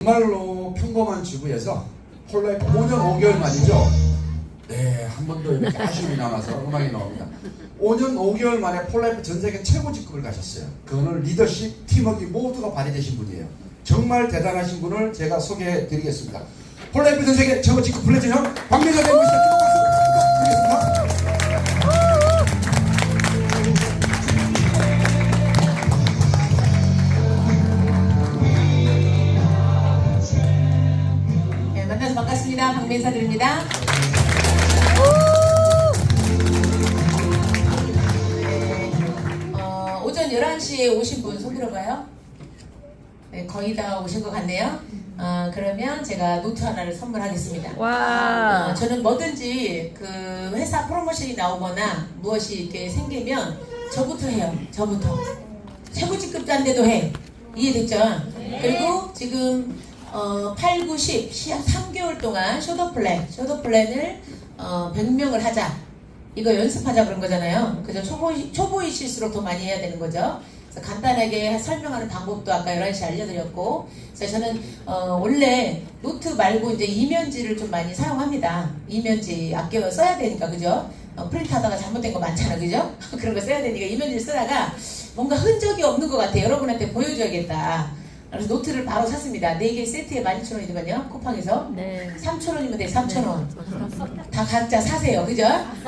정말로 평범한 주부에서 폴라이프 5년 5개월 만이죠. 네, 한 번 더 이렇게 아쉬움이 남아서 음악이 나옵니다. 5년 5개월 만에 폴라이프 전 세계 최고 직급을 가셨어요. 그거는 리더십, 팀워크 모두가 발휘되신 분이에요. 정말 대단하신 분을 제가 소개해 드리겠습니다. 폴라이프 전 세계 최고 직급 플래티넘 박민서 대표입니다. 박수 드리겠습니다. 네, 만나서 반갑습니다. 박민서드립니다. 오전 11시에 오신 분 손 들어봐요. 네, 거의 다 오신 것 같네요. 그러면 제가 노트 하나를 선물하겠습니다. 와. 저는 뭐든지 그 회사 프로모션이 나오거나 무엇이 이렇게 생기면 저부터 해요. 저부터. 최고 직급자인데도 해. 이해됐죠? 그리고 지금 8, 9, 10, 3개월 동안 쇼더플랜을 100명을 하자. 이거 연습하자 그런 거잖아요. 그죠? 초보이실수록 더 많이 해야 되는 거죠. 그래서 간단하게 설명하는 방법도 아까 11시에 알려드렸고, 그래서 저는 원래 노트 말고 이제 이면지를 좀 많이 사용합니다. 이면지 아껴 써야 되니까, 그죠? 프린트하다가 잘못된 거 많잖아, 그죠? 그런 거 써야 되니까 이면지를 쓰다가 뭔가 흔적이 없는 것 같아. 여러분한테 보여줘야겠다. 그래서 노트를 바로 샀습니다. 4개 세트에 12,000원이거든요. 쿠팡에서. 네. 3,000원이면 돼, 3,000원. 다 각자 사세요. 그죠?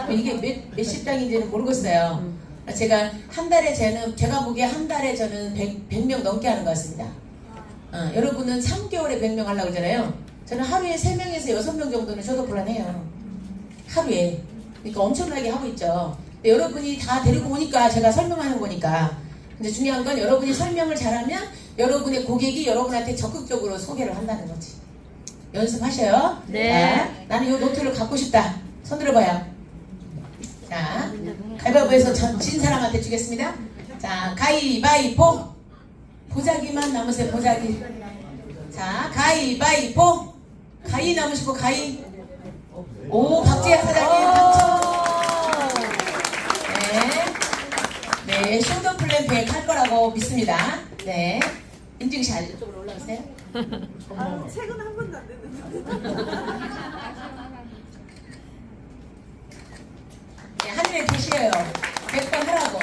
이게 몇십 장인지는 모르겠어요. 제가 한 달에 제가 보기에 한 달에 저는 100명 넘게 하는 것 같습니다. 여러분은 3개월에 100명 하려고 그러잖아요. 저는 하루에 3명에서 6명 정도는 쇼더플랜 해요. 하루에. 그러니까 엄청나게 하고 있죠. 근데 여러분이 다 데리고 오니까 제가 설명하는 거니까. 근데 중요한 건 여러분이 설명을 잘하면 여러분의 고객이 여러분한테 적극적으로 소개를 한다는 거지. 연습하셔요. 네. 자, 나는 이 노트를 갖고 싶다. 손 들어봐요. 자, 가위바위보에서 진 사람한테 주겠습니다. 자, 가위바위보. 보자기만 남으세요. 보자기. 자, 가위바위보. 가위 남으시고 가위. 오, 박재야 사장님 당첨. 네, 쇼더플랜 100 할 거라고 믿습니다. 네, 인증샷 이쪽으로 올라오세요. 책은 한 번도 안 됐는데. 네, 하늘에 계시에요. 100번 하라고.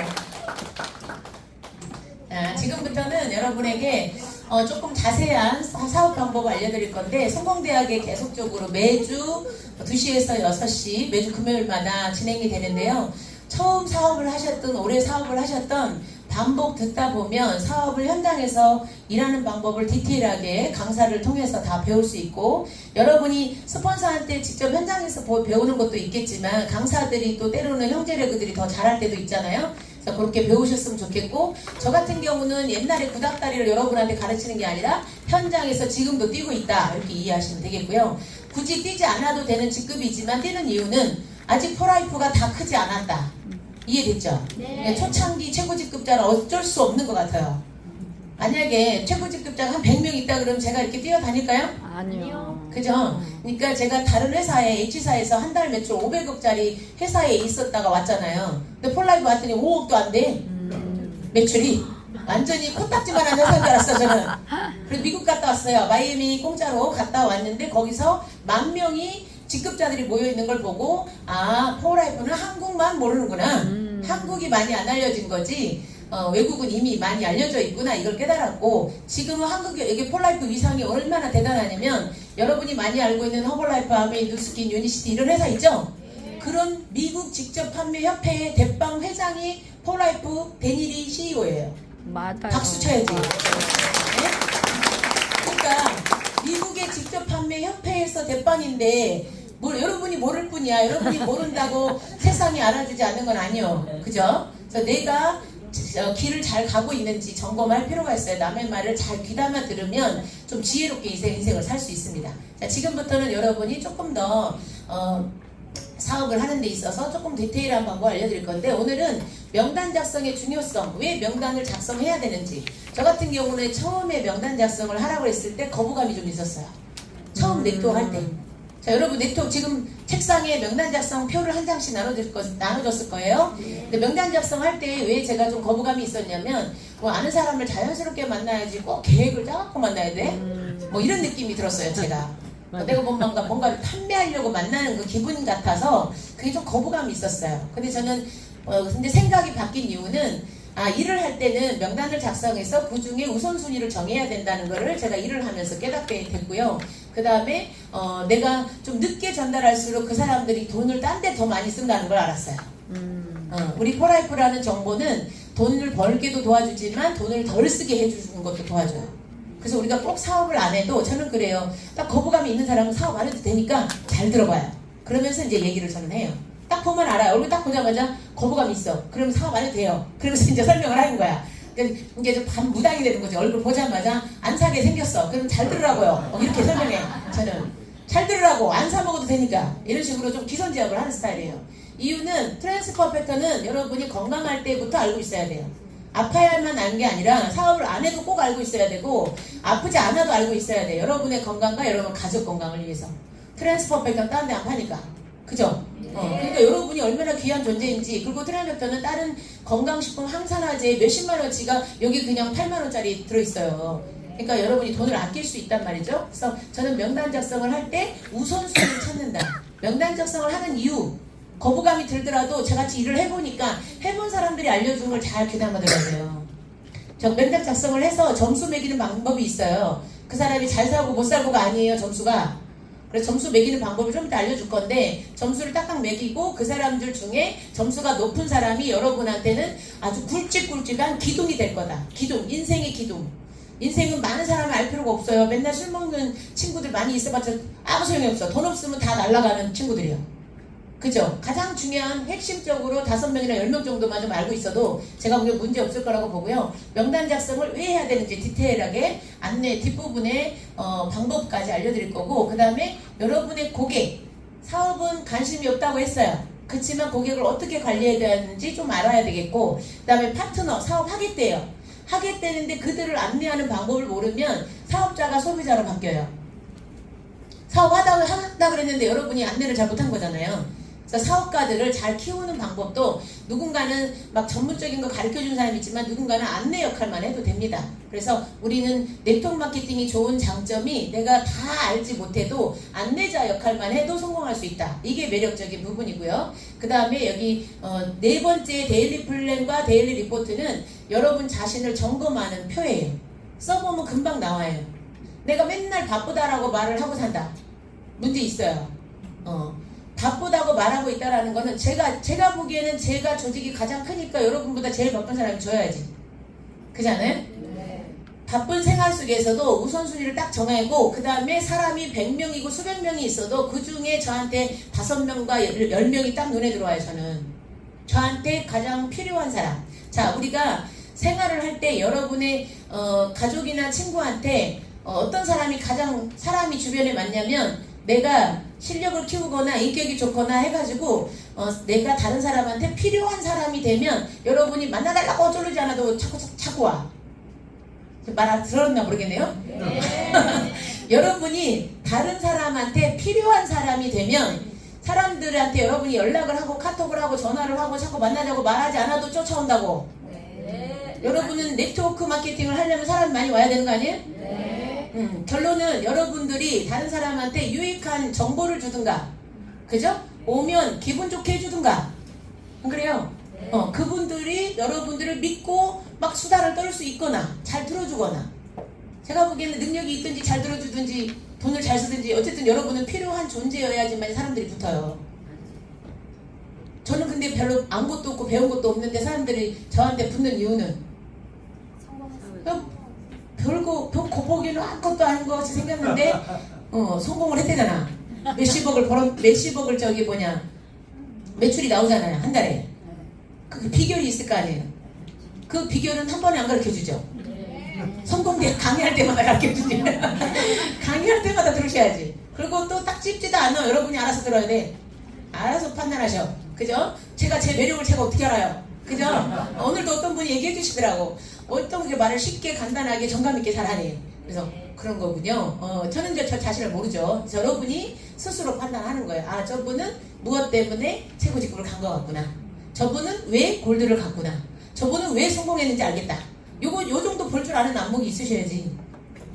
자, 지금부터는 여러분에게 조금 자세한 사업 방법을 알려드릴 건데, 성공대학에 계속적으로 매주 2시에서 6시 매주 금요일마다 진행이 되는데요. 처음 사업을 하셨던, 오래 사업을 하셨던 반복 듣다 보면 사업을 현장에서 일하는 방법을 디테일하게 강사를 통해서 다 배울 수 있고, 여러분이 스폰서한테 직접 현장에서 배우는 것도 있겠지만 강사들이 또 때로는 형제레그들이 더 잘할 때도 있잖아요. 그래서 그렇게 배우셨으면 좋겠고, 저 같은 경우는 옛날에 구닥다리를 여러분한테 가르치는 게 아니라 현장에서 지금도 뛰고 있다, 이렇게 이해하시면 되겠고요. 굳이 뛰지 않아도 되는 직급이지만 뛰는 이유는 아직 폴라이프가 다 크지 않았다. 이해됐죠? 네. 초창기 최고직급자는 어쩔 수 없는 것 같아요. 만약에 최고직급자가 한 100명 있다 그러면 제가 이렇게 뛰어다닐까요? 아니요. 그죠? 그러니까 제가 다른 회사에, H사에서 한 달 매출 500억짜리 회사에 있었다가 왔잖아요. 근데 폴라이프 왔더니 5억도 안 돼. 매출이. 완전히 코딱지만한 회사인 줄 알았어, 저는. 그래서 미국 갔다 왔어요. 마이애미 공짜로 갔다 왔는데 거기서 10,000명이 직급자들이 모여있는 걸 보고, 아, 폴라이프는 한국만 모르는구나. 한국이 많이 안 알려진 거지, 외국은 이미 많이 알려져 있구나, 이걸 깨달았고, 지금은 이게 폴라이프 위상이 얼마나 대단하냐면, 여러분이 많이 알고 있는 허벌라이프, 아메이, 누스킨, 유니시티 이런 회사 있죠? 그런 미국 직접 판매 협회의 대빵 회장이 폴라이프 데니리 CEO예요. 맞아요. 박수 쳐야지. 네? 그러니까 미국의 직접 판매 협회에서 대빵인데 여러분이 모를 뿐이야. 여러분이 모른다고 세상이 알아주지 않는 건 아니요. 그죠? 그래서 내가 길을 잘 가고 있는지 점검할 필요가 있어요. 남의 말을 잘 귀담아 들으면 좀 지혜롭게 인생을 살 수 있습니다. 자, 지금부터는 여러분이 조금 더 사업을 하는 데 있어서 조금 디테일한 방법 알려드릴 건데, 오늘은 명단 작성의 중요성, 왜 명단을 작성해야 되는지. 저 같은 경우는 처음에 명단 작성을 하라고 했을 때 거부감이 좀 있었어요. 처음 네트워크 할 때. 자, 여러분 네트워크 지금 책상에 명단 작성 표를 한 장씩 나눠줬을 거예요. 근데 명단 작성할 때 왜 제가 좀 거부감이 있었냐면, 뭐 아는 사람을 자연스럽게 만나야지 꼭 계획을 짜갖고 만나야 돼. 뭐 이런 느낌이 들었어요, 제가. 내가 뭔가를 판매하려고 만나는 그 기분 같아서 그게 좀 거부감이 있었어요. 근데 저는 근데 생각이 바뀐 이유는 일을 할 때는 명단을 작성해서 그 중에 우선순위를 정해야 된다는 거를 제가 일을 하면서 깨닫게 됐고요. 그 다음에 내가 좀 늦게 전달할수록 그 사람들이 돈을 딴 데 더 많이 쓴다는 걸 알았어요. 우리 포라이프라는 정보는 돈을 벌게도 도와주지만 돈을 덜 쓰게 해주는 것도 도와줘요. 그래서 우리가 꼭 사업을 안 해도 저는 그래요. 딱 거부감이 있는 사람은 사업 안 해도 되니까 잘 들어봐요. 그러면서 이제 얘기를 저는 해요. 딱 보면 알아요. 얼굴 딱 보자마자 거부감이 있어. 그러면 사업 안 해도 돼요. 그러면서 이제 설명을 하는 거야. 그러니까 이제 반 무당이 되는 거죠. 얼굴 보자마자 안 사게 생겼어. 그럼 잘 들으라고요. 이렇게 설명해. 저는 잘 들으라고. 안 사 먹어도 되니까. 이런 식으로 좀 기선제압을 하는 스타일이에요. 이유는 트랜스퍼 패턴은 여러분이 건강할 때부터 알고 있어야 돼요. 아파야만 아는 게 아니라 사업을 안 해도 꼭 알고 있어야 되고 아프지 않아도 알고 있어야 돼요. 여러분의 건강과 여러분 가족 건강을 위해서. 트랜스퍼 패턴 다른 데 안 파니까. 그죠? 그러니까 여러분이 얼마나 귀한 존재인지. 그리고 트랜스퍼는 다른 건강식품 항산화제 몇십만 원치가 여기 그냥 8만 원짜리 들어있어요. 그러니까 여러분이 돈을 아낄 수 있단 말이죠. 그래서 저는 명단 작성을 할 때 우선순위를 찾는다. 명단 작성을 하는 이유, 거부감이 들더라도 저같이 일을 해보니까 해본 사람들이 알려준 걸 잘 귀담아 들어야 돼요. 저 명단 작성을 해서 점수 매기는 방법이 있어요. 그 사람이 잘 살고 못 살고가 아니에요, 점수가. 그래서 점수 매기는 방법을 좀 이따 알려줄 건데 점수를 딱딱 매기고 그 사람들 중에 점수가 높은 사람이 여러분한테는 아주 굵직굵직한 기둥이 될 거다. 기둥, 인생의 기둥. 인생은 많은 사람을 알 필요가 없어요. 맨날 술 먹는 친구들 많이 있어봤자 아무 소용이 없어. 돈 없으면 다 날아가는 친구들이요. 그죠? 가장 중요한 핵심적으로 5명이나 10명 정도만 좀 알고 있어도 제가 보기엔 문제 없을 거라고 보고요. 명단 작성을 왜 해야 되는지 디테일하게 안내 뒷부분에 방법까지 알려드릴 거고, 그 다음에 여러분의 고객, 사업은 관심이 없다고 했어요. 그렇지만 고객을 어떻게 관리해야 되는지 좀 알아야 되겠고, 그 다음에 파트너, 사업하겠대요. 하겠다는데 그들을 안내하는 방법을 모르면 사업자가 소비자로 바뀌어요. 사업하다 그랬는데 여러분이 안내를 잘 못한 거잖아요. 그래서 사업가들을 잘 키우는 방법도 누군가는 막 전문적인 거 가르쳐주는 사람이 있지만 누군가는 안내 역할만 해도 됩니다. 그래서 우리는 네트워크 마케팅이 좋은 장점이 내가 다 알지 못해도 안내자 역할만 해도 성공할 수 있다. 이게 매력적인 부분이고요. 그 다음에 여기 네 번째 데일리 플랜과 데일리 리포트는 여러분 자신을 점검하는 표예요. 써보면 금방 나와요. 내가 맨날 바쁘다라고 말을 하고 산다. 문제 있어요. 바쁘다고 말하고 있다라는 거는 제가 보기에는 제가 조직이 가장 크니까 여러분보다 제일 바쁜 사람이 줘야지. 그잖아요? 네. 바쁜 생활 속에서도 우선순위를 딱 정하고 그 다음에 사람이 100명이고 수백 명이 있어도 그 중에 저한테 5명과 10명이 딱 눈에 들어와요. 저는 저한테 가장 필요한 사람. 자, 우리가 생활을 할 때 여러분의 가족이나 친구한테 어떤 사람이 사람이 주변에 많냐면 내가 실력을 키우거나 인격이 좋거나 해가지고 내가 다른 사람한테 필요한 사람이 되면 여러분이 만나달라고 어쩌지 않아도 자꾸 와. 말 들었나 모르겠네요. 네. 여러분이 다른 사람한테 필요한 사람이 되면 사람들한테 여러분이 연락을 하고 카톡을 하고 전화를 하고 자꾸 만나자고 말하지 않아도 쫓아온다고. 네. 여러분은 네트워크 마케팅을 하려면 사람이 많이 와야 되는 거 아니에요? 네. 결론은 여러분들이 다른 사람한테 유익한 정보를 주든가, 그죠? 오면 기분 좋게 해주든가, 안 그래요? 네. 그분들이 여러분들을 믿고 막 수다를 떨 수 있거나 잘 들어주거나, 제가 보기에는 능력이 있든지 잘 들어주든지 돈을 잘 쓰든지 어쨌든 여러분은 필요한 존재여야지만 사람들이 붙어요. 저는 근데 별로 안 것도 없고 배운 것도 없는데 사람들이 저한테 붙는 이유는 별거 겉보기에는 아무것도 아닌 것 같이 생겼는데 성공을 했대잖아. 몇십억을 저기 매출이 나오잖아요. 한 달에. 그 비결이 있을 거 아니에요. 그 비결은 한 번에 안 가르쳐주죠. 성공대 강의할 때마다 가르쳐주지. 강의할 때마다 들으셔야지. 그리고 또 딱 찝지도 않아. 여러분이 알아서 들어야 돼. 알아서 판단하셔. 그죠? 제가 제 매력을 제가 어떻게 알아요? 그죠? 오늘도 어떤 분이 얘기해 주시더라고. 어떤 게 말을 쉽게 간단하게 정감 있게 잘하네. 그래서 그런 거군요. 저는 저 자신을 모르죠. 여러분이 스스로 판단하는 거예요. 아, 저분은 무엇 때문에 최고 직급을 간 것 같구나. 저분은 왜 골드를 갔구나. 저분은 왜 성공했는지 알겠다. 요 정도 볼 줄 아는 안목이 있으셔야지.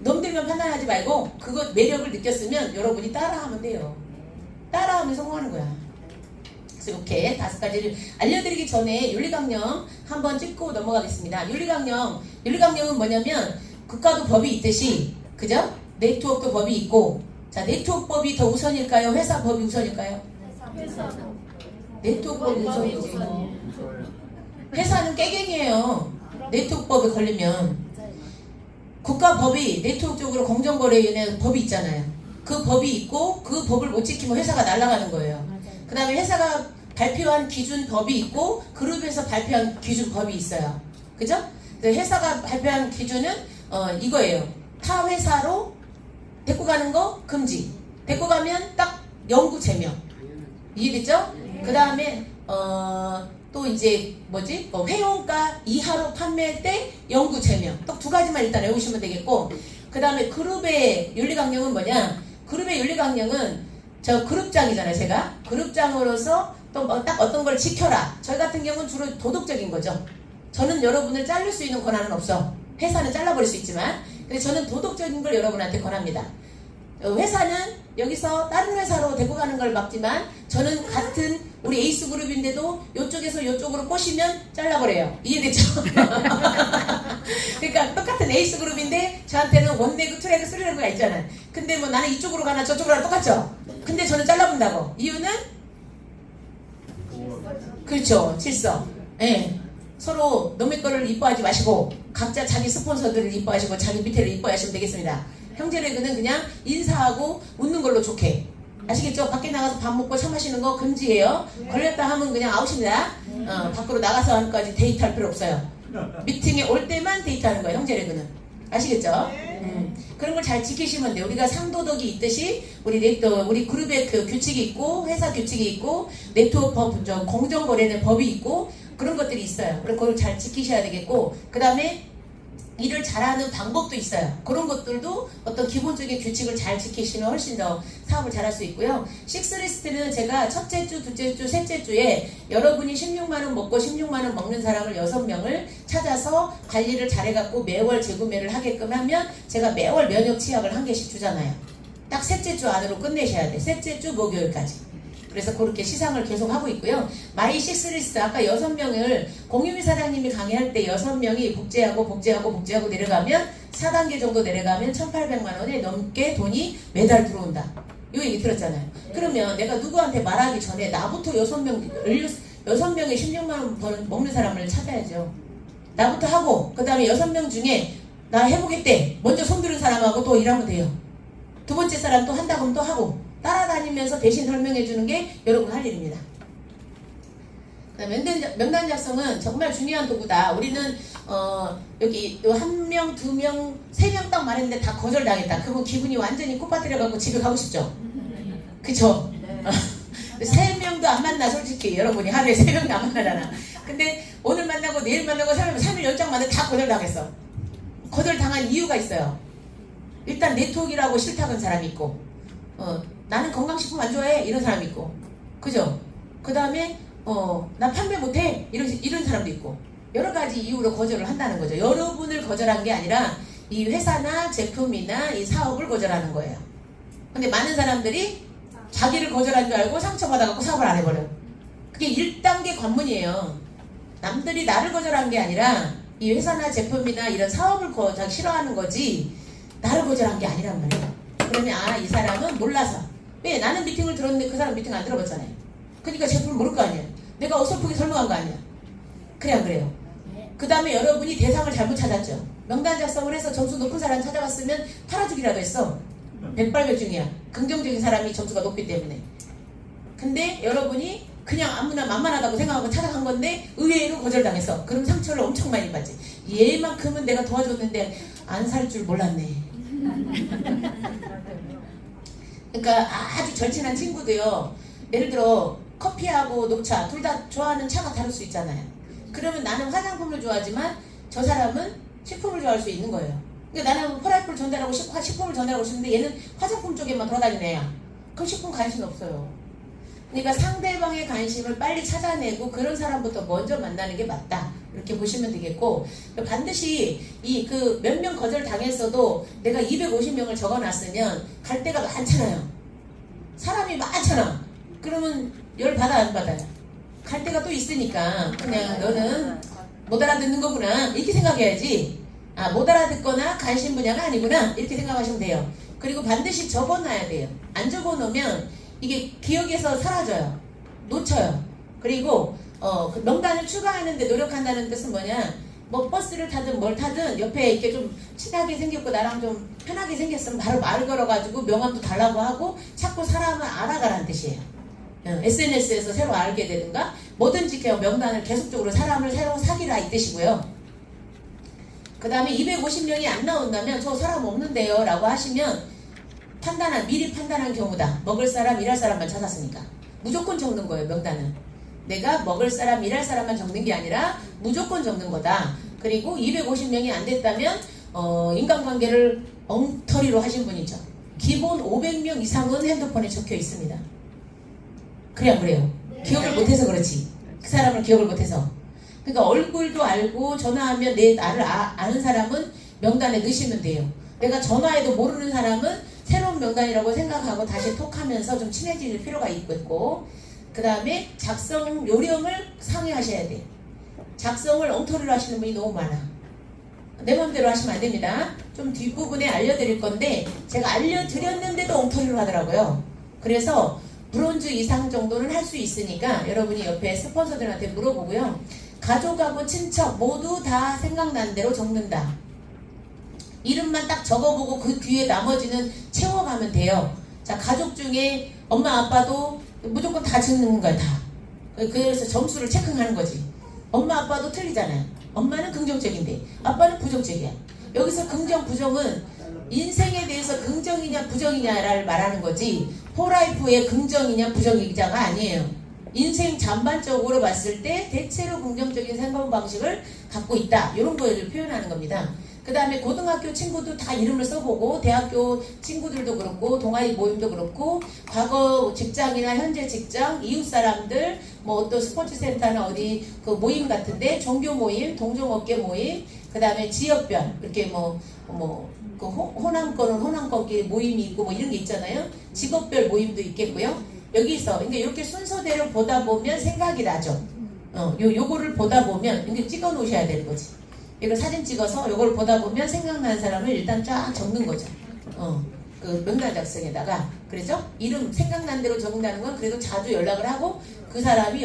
놈들만 판단하지 말고 그것 매력을 느꼈으면 여러분이 따라하면 돼요. 따라하면 성공하는 거야. 그래서 이렇게 5가지를 알려드리기 전에 윤리강령 한번 찍고 넘어가겠습니다. 윤리강령은 뭐냐면 국가도 법이 있듯이, 그죠? 네트워크도 법이 있고, 자, 네트워크 법이 더 우선일까요? 회사 법이 우선일까요? 네트워크 법이 우선이지. 회사는 깨갱이에요. 네트워크 법에 걸리면. 국가 법이 네트워크적으로 공정거래위원회 법이 있잖아요. 그 법이 있고 그 법을 못 지키면 회사가 날아가는 거예요. 그 다음에 회사가 발표한 기준 법이 있고 그룹에서 발표한 기준 법이 있어요. 그죠? 회사가 발표한 기준은 이거예요. 타 회사로 데리고 가는 거 금지. 데리고 가면 딱 영구 제명. 이해됐죠? 그 다음에 또 이제 뭐지? 회원가 이하로 판매할 때 영구 제명. 딱 2가지만 일단 외우시면 되겠고, 그 다음에 그룹의 윤리강령은 뭐냐? 그룹의 윤리강령은 저 그룹장이잖아요. 제가 그룹장으로서 또 딱 어떤 걸 지켜라. 저희 같은 경우는 주로 도덕적인 거죠. 저는 여러분을 자를 수 있는 권한은 없어. 회사는 잘라버릴 수 있지만, 근데 저는 도덕적인 걸 여러분한테 권합니다. 회사는 여기서 다른 회사로 데리고 가는 걸 막지만 저는 같은 우리 에이스 그룹인데도 이쪽에서 이쪽으로 꼬시면 잘라버려요. 이해됐죠? 그러니까 똑같은 에이스 그룹인데 저한테는 원레그, 투레그, 쓰리레그가 있잖아요. 근데 뭐 나는 이쪽으로 가나 저쪽으로 가나 똑같죠? 근데 저는 잘라본다고. 이유는? 그렇죠. 질서. 예. 서로 남의 거를 이뻐하지 마시고 각자 자기 스폰서들을 이뻐하시고 자기 밑에를 이뻐하시면 되겠습니다. 형제레그는 그냥 인사하고 웃는 걸로 좋게. 아시겠죠? 밖에 나가서 밥 먹고 차 마시는 거 금지예요. 걸렸다 하면 그냥 아웃입니다. 밖으로 나가서 하는까지 데이트할 필요 없어요. 미팅에 올 때만 데이트하는 거예요. 형제레그는. 아시겠죠? 그런 걸 잘 지키시면 돼요. 우리가 상도덕이 있듯이 우리 그룹의 그 규칙이 있고 회사 규칙이 있고 네트워크 법, 공정거래는 법이 있고 그런 것들이 있어요. 그래서 그걸 잘 지키셔야 되겠고, 그 다음에 일을 잘하는 방법도 있어요. 그런 것들도 어떤 기본적인 규칙을 잘 지키시면 훨씬 더 사업을 잘할 수 있고요. 식스리스트는 제가 첫째 주, 둘째 주, 셋째 주에 여러분이 16만원 먹고 16만원 먹는 사람을 6명을 찾아서 관리를 잘해갖고 매월 재구매를 하게끔 하면 제가 매월 면역 치약을 1개씩 주잖아요. 딱 셋째 주 안으로 끝내셔야 돼. 셋째 주 목요일까지. 그래서 그렇게 시상을 계속 하고 있고요. 마이 식스리스트 아까 6명을 공유미 사장님이 강의할 때 6명이 복제하고 내려가면 4단계 정도 내려가면 1,800만 원에 넘게 돈이 매달 들어온다. 이 얘기 들었잖아요. 그러면 내가 누구한테 말하기 전에 나부터 6명의 16만 원 먹는 사람을 찾아야죠. 나부터 하고 그 다음에 6명 중에 나 해보겠대. 먼저 손들은 사람하고 또 일하면 돼요. 두 번째 사람 또 한다고 하면 또 하고 따라다니면서 대신 설명해 주는 게 여러분 할 일입니다. 명단 작성은 정말 중요한 도구다. 우리는 여기 1명, 2명, 3명 딱 말했는데 다 거절당했다. 그러면 기분이 완전히 꽃밭들여갖고 집에 가고 싶죠? 그쵸? 3명도 안 만나. 솔직히 여러분이 하루에 3명도 안 만나잖아. 근데 오늘 만나고 내일 만나고 3일 연장만에 다 거절당했어. 거절당한 이유가 있어요. 일단 네트워크라고 싫다는 사람이 있고, 나는 건강식품 안 좋아해 이런 사람이 있고, 그죠? 그 다음에 나 판매 못해 이런 사람도 있고, 여러 가지 이유로 거절을 한다는 거죠. 여러분을 거절한 게 아니라 이 회사나 제품이나 이 사업을 거절하는 거예요. 근데 많은 사람들이 자기를 거절한 줄 알고 상처받아갖고 사업을 안 해버려. 그게 1단계 관문이에요. 남들이 나를 거절한 게 아니라 이 회사나 제품이나 이런 사업을 싫어하는 거지 나를 거절한 게 아니란 말이에요. 그러면 이 사람은 몰라서. 왜? 나는 미팅을 들었는데 그 사람 미팅 안 들어봤잖아요. 그러니까 제품을 모를 거 아니에요. 내가 어설프게 설명한 거 아니야. 그래 안 그래요? 그 다음에 여러분이 대상을 잘못 찾았죠. 명단 작성을 해서 점수 높은 사람 찾아갔으면 팔아주기라도 했어. 백발백중이야. 긍정적인 사람이 점수가 높기 때문에. 근데 여러분이 그냥 아무나 만만하다고 생각하고 찾아간 건데 의외로 거절당했어. 그럼 상처를 엄청 많이 받지. 얘만큼은 내가 도와줬는데 안 살 줄 몰랐네. 그러니까 아주 절친한 친구도요. 예를 들어 커피하고 녹차 둘 다 좋아하는 차가 다를 수 있잖아요. 그러면 나는 화장품을 좋아하지만 저 사람은 식품을 좋아할 수 있는 거예요. 그러니까 나는 폴라이프를 전달하고 식품을 전달하고 싶은데 얘는 화장품 쪽에만 돌아다니는 애야. 그럼 식품 관심 없어요. 그러니까 상대방의 관심을 빨리 찾아내고 그런 사람부터 먼저 만나는 게 맞다. 이렇게 보시면 되겠고, 반드시 이 그 몇 명 거절 당했어도 내가 250명을 적어놨으면 갈 데가 많잖아요. 사람이 많잖아. 그러면 열 받아 안 받아요? 갈 데가 또 있으니까 그냥 너는 못 알아듣는 거구나 이렇게 생각해야지. 아, 못 알아듣거나 관심 분야가 아니구나 이렇게 생각하시면 돼요. 그리고 반드시 적어놔야 돼요. 안 적어놓으면 이게 기억에서 사라져요. 놓쳐요. 그리고 그 명단을 추가하는데 노력한다는 뜻은 뭐냐, 뭐 버스를 타든 뭘 타든 옆에 이렇게 좀 친하게 생겼고 나랑 좀 편하게 생겼으면 바로 말 걸어가지고 명함도 달라고 하고 자꾸 사람을 알아가라는 뜻이에요. SNS에서 새로 알게 되든가 뭐든지 그냥 명단을 계속적으로 사람을 새로 사귀라 이 뜻이고요. 그 다음에 250명이 안 나온다면 저 사람 없는데요 라고 하시면 미리 판단한 경우다. 먹을 사람 일할 사람만 찾았으니까 무조건 적는 거예요. 명단은 내가 먹을 사람 일할 사람만 적는 게 아니라 무조건 적는 거다. 그리고 250명이 안 됐다면 인간관계를 엉터리로 하신 분이죠. 기본 500명 이상은 핸드폰에 적혀 있습니다. 그래 안 그래요? 기억을 못해서 그렇지. 그 사람을 기억을 못해서. 그러니까 얼굴도 알고 전화하면 나를 아는 사람은 명단에 넣으시면 돼요. 내가 전화해도 모르는 사람은 새로운 명단이라고 생각하고 다시 톡하면서 좀 친해질 필요가 있고, 그 다음에 작성 요령을 상의하셔야 돼요. 작성을 엉터리로 하시는 분이 너무 많아. 내 맘대로 하시면 안 됩니다. 좀 뒷부분에 알려드릴 건데 제가 알려드렸는데도 엉터리로 하더라고요. 그래서 브론즈 이상 정도는 할 수 있으니까 여러분이 옆에 스폰서들한테 물어보고요. 가족하고 친척 모두 다 생각난 대로 적는다. 이름만 딱 적어보고 그 뒤에 나머지는 채워가면 돼요. 자, 가족 중에 엄마 아빠도 무조건 다 적는 거야. 다. 그래서 점수를 체크하는 거지. 엄마 아빠도 틀리잖아요. 엄마는 긍정적인데 아빠는 부정적이야. 여기서 긍정 부정은 인생에 대해서 긍정이냐 부정이냐를 말하는 거지 포라이프의 긍정이냐 부정이냐가 아니에요. 인생 전반적으로 봤을 때 대체로 긍정적인 생각 방식을 갖고 있다. 이런 거를 표현하는 겁니다. 그 다음에 고등학교 친구도 다 이름을 써보고 대학교 친구들도 그렇고 동아리 모임도 그렇고 과거 직장이나 현재 직장, 이웃 사람들, 뭐 어떤 스포츠 센터나 어디 그 모임 같은데 종교 모임, 동종업계 모임, 그 다음에 지역별 이렇게 그 호남권은 호남권끼리 모임이 있고 뭐 이런 게 있잖아요. 직업별 모임도 있겠고요. 여기서 그러니까 이렇게 순서대로 보다 보면 생각이 나죠. 요거를 보다 보면 이렇게 찍어 놓으셔야 되는 거지. 이걸 사진 찍어서 이걸 보다 보면 생각나는 사람을 일단 쫙 적는 거죠. 그 명단 작성에다가. 그래서 이름 생각난 대로 적는다는 건 그래도 자주 연락을 하고 그 사람이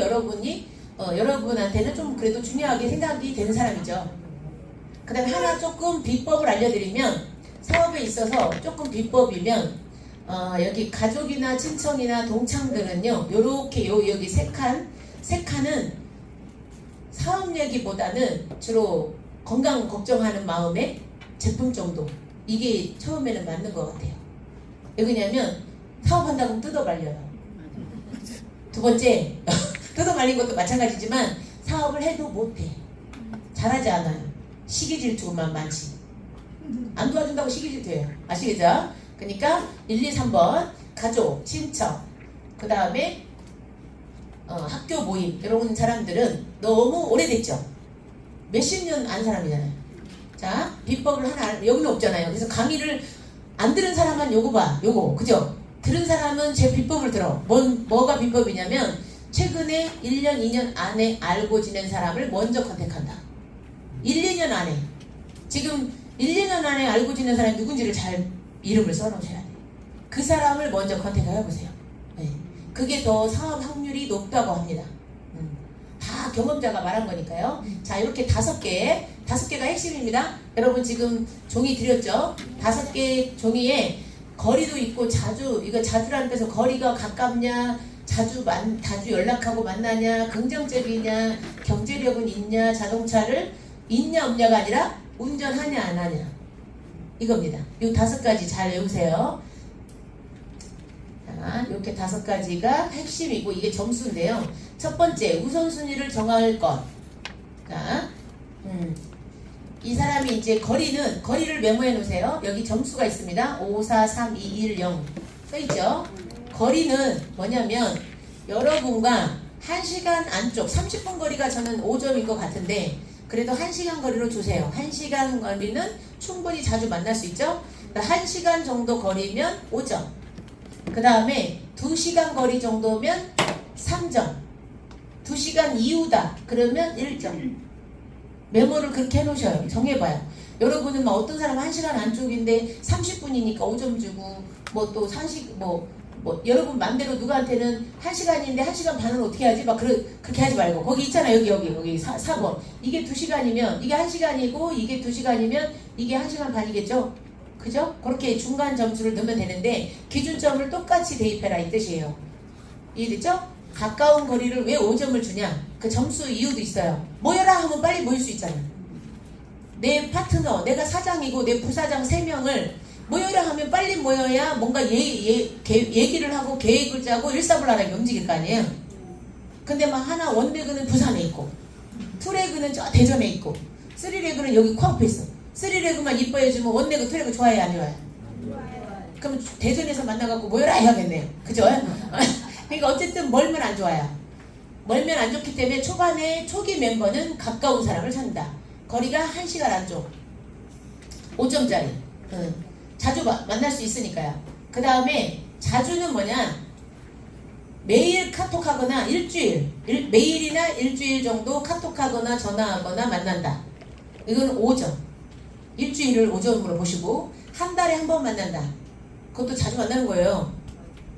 여러분한테는 좀 그래도 중요하게 생각이 되는 사람이죠. 그 다음에 하나 조금 비법을 알려드리면, 사업에 있어서 조금 비법이면 여기 가족이나 친척이나 동창들은요 요렇게 여기 세 칸은 사업 얘기보다는 주로 건강 걱정하는 마음에 제품 정도, 이게 처음에는 맞는 것 같아요. 왜 그러냐면 사업한다고 뜯어 말려요. 두 번째 뜯어 말린 것도 마찬가지지만 사업을 해도 못해. 잘하지 않아요. 시기 질투만 많지. 안 도와준다고 시기 질투해요. 아시겠죠? 그러니까 1, 2, 3번 가족, 친척, 그 다음에 학교 모임 이런 사람들은 너무 오래됐죠. 몇십 년 안 사람이잖아요. 자, 비법을 하나, 여기는 없잖아요. 그래서 강의를 안 들은 사람만 요거 봐. 요거. 그죠? 들은 사람은 제 비법을 들어. 뭐가 비법이냐면 최근에 1년, 2년 안에 알고 지낸 사람을 먼저 컨택한다. 1, 2년 안에. 지금 1, 2년 안에 알고 지낸 사람이 누군지를 잘 이름을 써놓으셔야 돼요. 그 사람을 먼저 컨택을 해보세요. 네. 그게 더 사업 확률이 높다고 합니다. 다 경험자가 말한 거니까요. 자, 이렇게 5개가 핵심입니다. 여러분 지금 종이 드렸죠? 5개 종이에 거리도 있고 이거 자주라는 뜻은 거리가 가깝냐, 자주 연락하고 만나냐, 긍정적이냐, 경제력은 있냐, 자동차를 있냐 없냐가 아니라 운전하냐 안 하냐 이겁니다. 이 5가지 잘 외우세요. 자, 이렇게 5가지가 핵심이고 이게 점수인데요. 첫 번째, 우선순위를 정할 것. 자, 이 사람이 이제 거리를 메모해 놓으세요. 여기 점수가 있습니다. 5, 4, 3, 2, 1, 0 써있죠. 거리는 뭐냐면 여러분과 1시간 안쪽 30분 거리가 저는 5점일 것 같은데 그래도 1시간 거리로 주세요. 1시간 거리는 충분히 자주 만날 수 있죠. 1시간 정도 거리면 5점. 그 다음에 2시간 거리 정도면 3점. 2시간 이후다 그러면 1점. 메모를 그렇게 해놓으셔요. 정해봐요. 여러분은 막 어떤 사람은 1시간 안쪽인데 30분이니까 5점 주고 뭐 또 여러분 맘대로 누구한테는 1시간인데 1시간 반은 어떻게 하지? 막 그렇게 하지 말고 거기 있잖아. 여기 4번. 이게 2시간이면 이게 1시간이고 이게 2시간이면 이게 1시간 반이겠죠? 그죠? 그렇게 중간 점수를 넣으면 되는데 기준점을 똑같이 대입해라 이 뜻이에요. 이해됐죠? 가까운 거리를 왜 5점을 주냐? 그 점수 이유도 있어요. 모여라 하면 빨리 모일 수 있잖아. 내 파트너, 내가 사장이고 내 부사장 3명을 모여라 하면 빨리 모여야 뭔가 얘기를 하고 계획을 짜고 일사불란하게 움직일 거 아니에요. 근데 막 하나 원레그는 부산에 있고 2레그는 저 대전에 있고 3레그는 여기 코앞에 있어. 3레그만 이뻐해주면 원레그, 2레그 좋아해 안 좋아해? 그럼 대전에서 만나갖고 모여라 해야겠네요. 그죠? 그러니까 어쨌든 멀면 안 좋아요. 멀면 안 좋기 때문에 초기 멤버는 가까운 사람을 찾는다. 거리가 1시간 안쪽 5점짜리 자주 만날 수 있으니까요. 그 다음에 자주는 뭐냐, 매일 카톡하거나 매일이나 일주일 정도 카톡하거나 전화하거나 만난다. 이건 5점. 일주일을 5점으로 보시고 한 달에 한 번 만난다. 그것도 자주 만나는 거예요.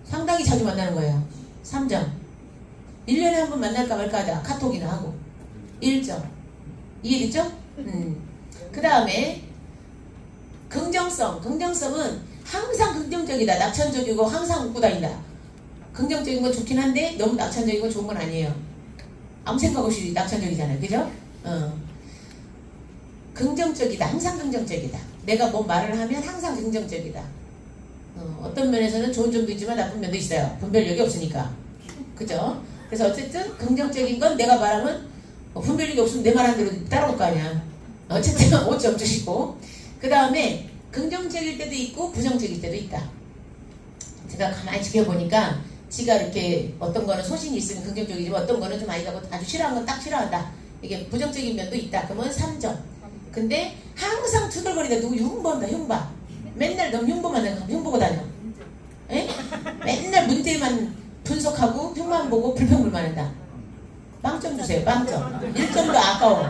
상당히 자주 만나는 거예요. 3점. 1년에 한 번 만날까 말까 하다 카톡이나 하고 1점. 이해됐죠? 그 다음에 긍정성은 항상 긍정적이다. 낙천적이고 항상 웃고 다닌다. 긍정적인 건 좋긴 한데 너무 낙천적인 건 좋은 건 아니에요. 아무 생각 없이 낙천적이잖아요. 그죠? 긍정적이다. 항상 긍정적이다. 내가 뭐 말을 하면 항상 긍정적이다. 어떤 면에서는 좋은 점도 있지만 나쁜 면도 있어요. 분별력이 없으니까. 그죠? 그래서 어쨌든 긍정적인 건 내가 말하면 분별력이 없으면 내 말한 대로 따라올 거 아니야. 어쨌든 5점 주시고, 그 다음에 긍정적일 때도 있고 부정적일 때도 있다. 제가 가만히 지켜보니까 지가 이렇게 어떤 거는 소신이 있으면 긍정적이지만 어떤 거는 좀 아니라고 아주 싫어하는 건 딱 싫어한다. 이게 부정적인 면도 있다. 그러면 3점. 근데 항상 투덜거리다. 누구 흉보한다. 흉봐. 맨날 너무 흉보고 다녀. 에? 맨날 문제만 분석하고 흉만 보고 불평불만한다. 빵점 주세요. 빵점. 1점도 아까워.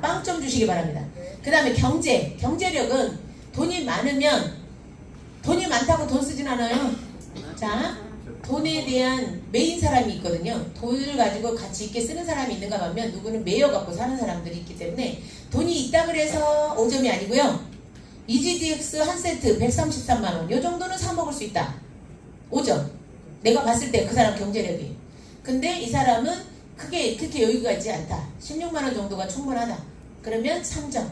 빵점 주시기 바랍니다. 그 다음에 경제력은 돈이 많다고 돈 쓰진 않아요. 자, 돈에 대한 메인 사람이 있거든요. 돈을 가지고 가치 있게 쓰는 사람이 있는가 하면 누구는 매여 갖고 사는 사람들이 있기 때문에 돈이 있다 그래서 5점이 아니고요. EGDX 한 세트 133만원 요 정도는 사 먹을 수 있다. 5점. 내가 봤을 때 그 사람 경제력이. 근데 이 사람은 그렇게 여유가 있지 않다. 16만원 정도가 충분하다. 그러면 3점.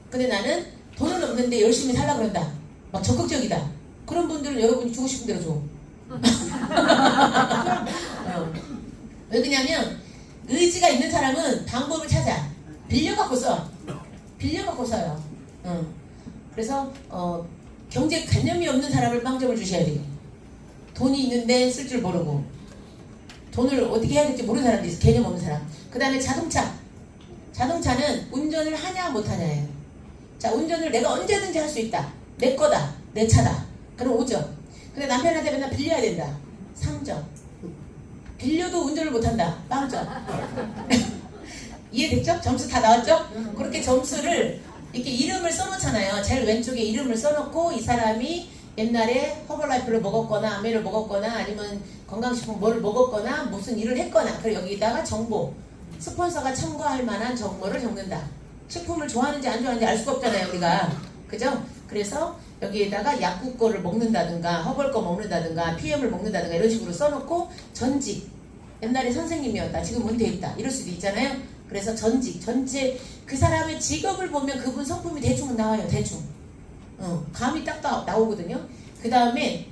근데 나는 돈은 없는데 열심히 살라 그런다. 막 적극적이다. 그런 분들은 여러분이 주고 싶은 대로 줘. 왜 그러냐면 의지가 있는 사람은 방법을 찾아. 빌려갖고 써. 빌려갖고 써요. 그래서 경제관념이 없는 사람을 빵점을 주셔야 돼요. 돈이 있는데 쓸 줄 모르고 돈을 어떻게 해야 될지 모르는 사람도 있어. 개념 없는 사람. 그 다음에 자동차는 운전을 하냐 못하냐예요. 자, 운전을 내가 언제든지 할 수 있다. 내 거다. 내 차다. 그럼 5점. 근데 남편한테 맨날 빌려야 된다. 3점. 빌려도 운전을 못한다. 빵점. 이해됐죠? 점수 다 나왔죠? 그렇게 점수를 이렇게 이름을 써놓잖아요. 제일 왼쪽에 이름을 써놓고 이 사람이 옛날에 허벌라이프를 먹었거나 아메를 먹었거나 아니면 건강식품 뭐를 먹었거나 무슨 일을 했거나 그리고 여기다가 정보, 스폰서가 참고할 만한 정보를 적는다. 식품을 좋아하는지 안 좋아하는지 알 수가 없잖아요, 우리가. 그죠? 그래서 여기에다가 약국 거를 먹는다든가 허벌 거 먹는다든가 PM을 먹는다든가 이런 식으로 써놓고 전직, 옛날에 선생님이었다, 지금 은퇴 있다 이럴 수도 있잖아요. 그래서 전직, 전체 그 사람의 직업을 보면 그분 성품이 대충 나와요. 대충. 감이 딱 나오거든요. 그 다음에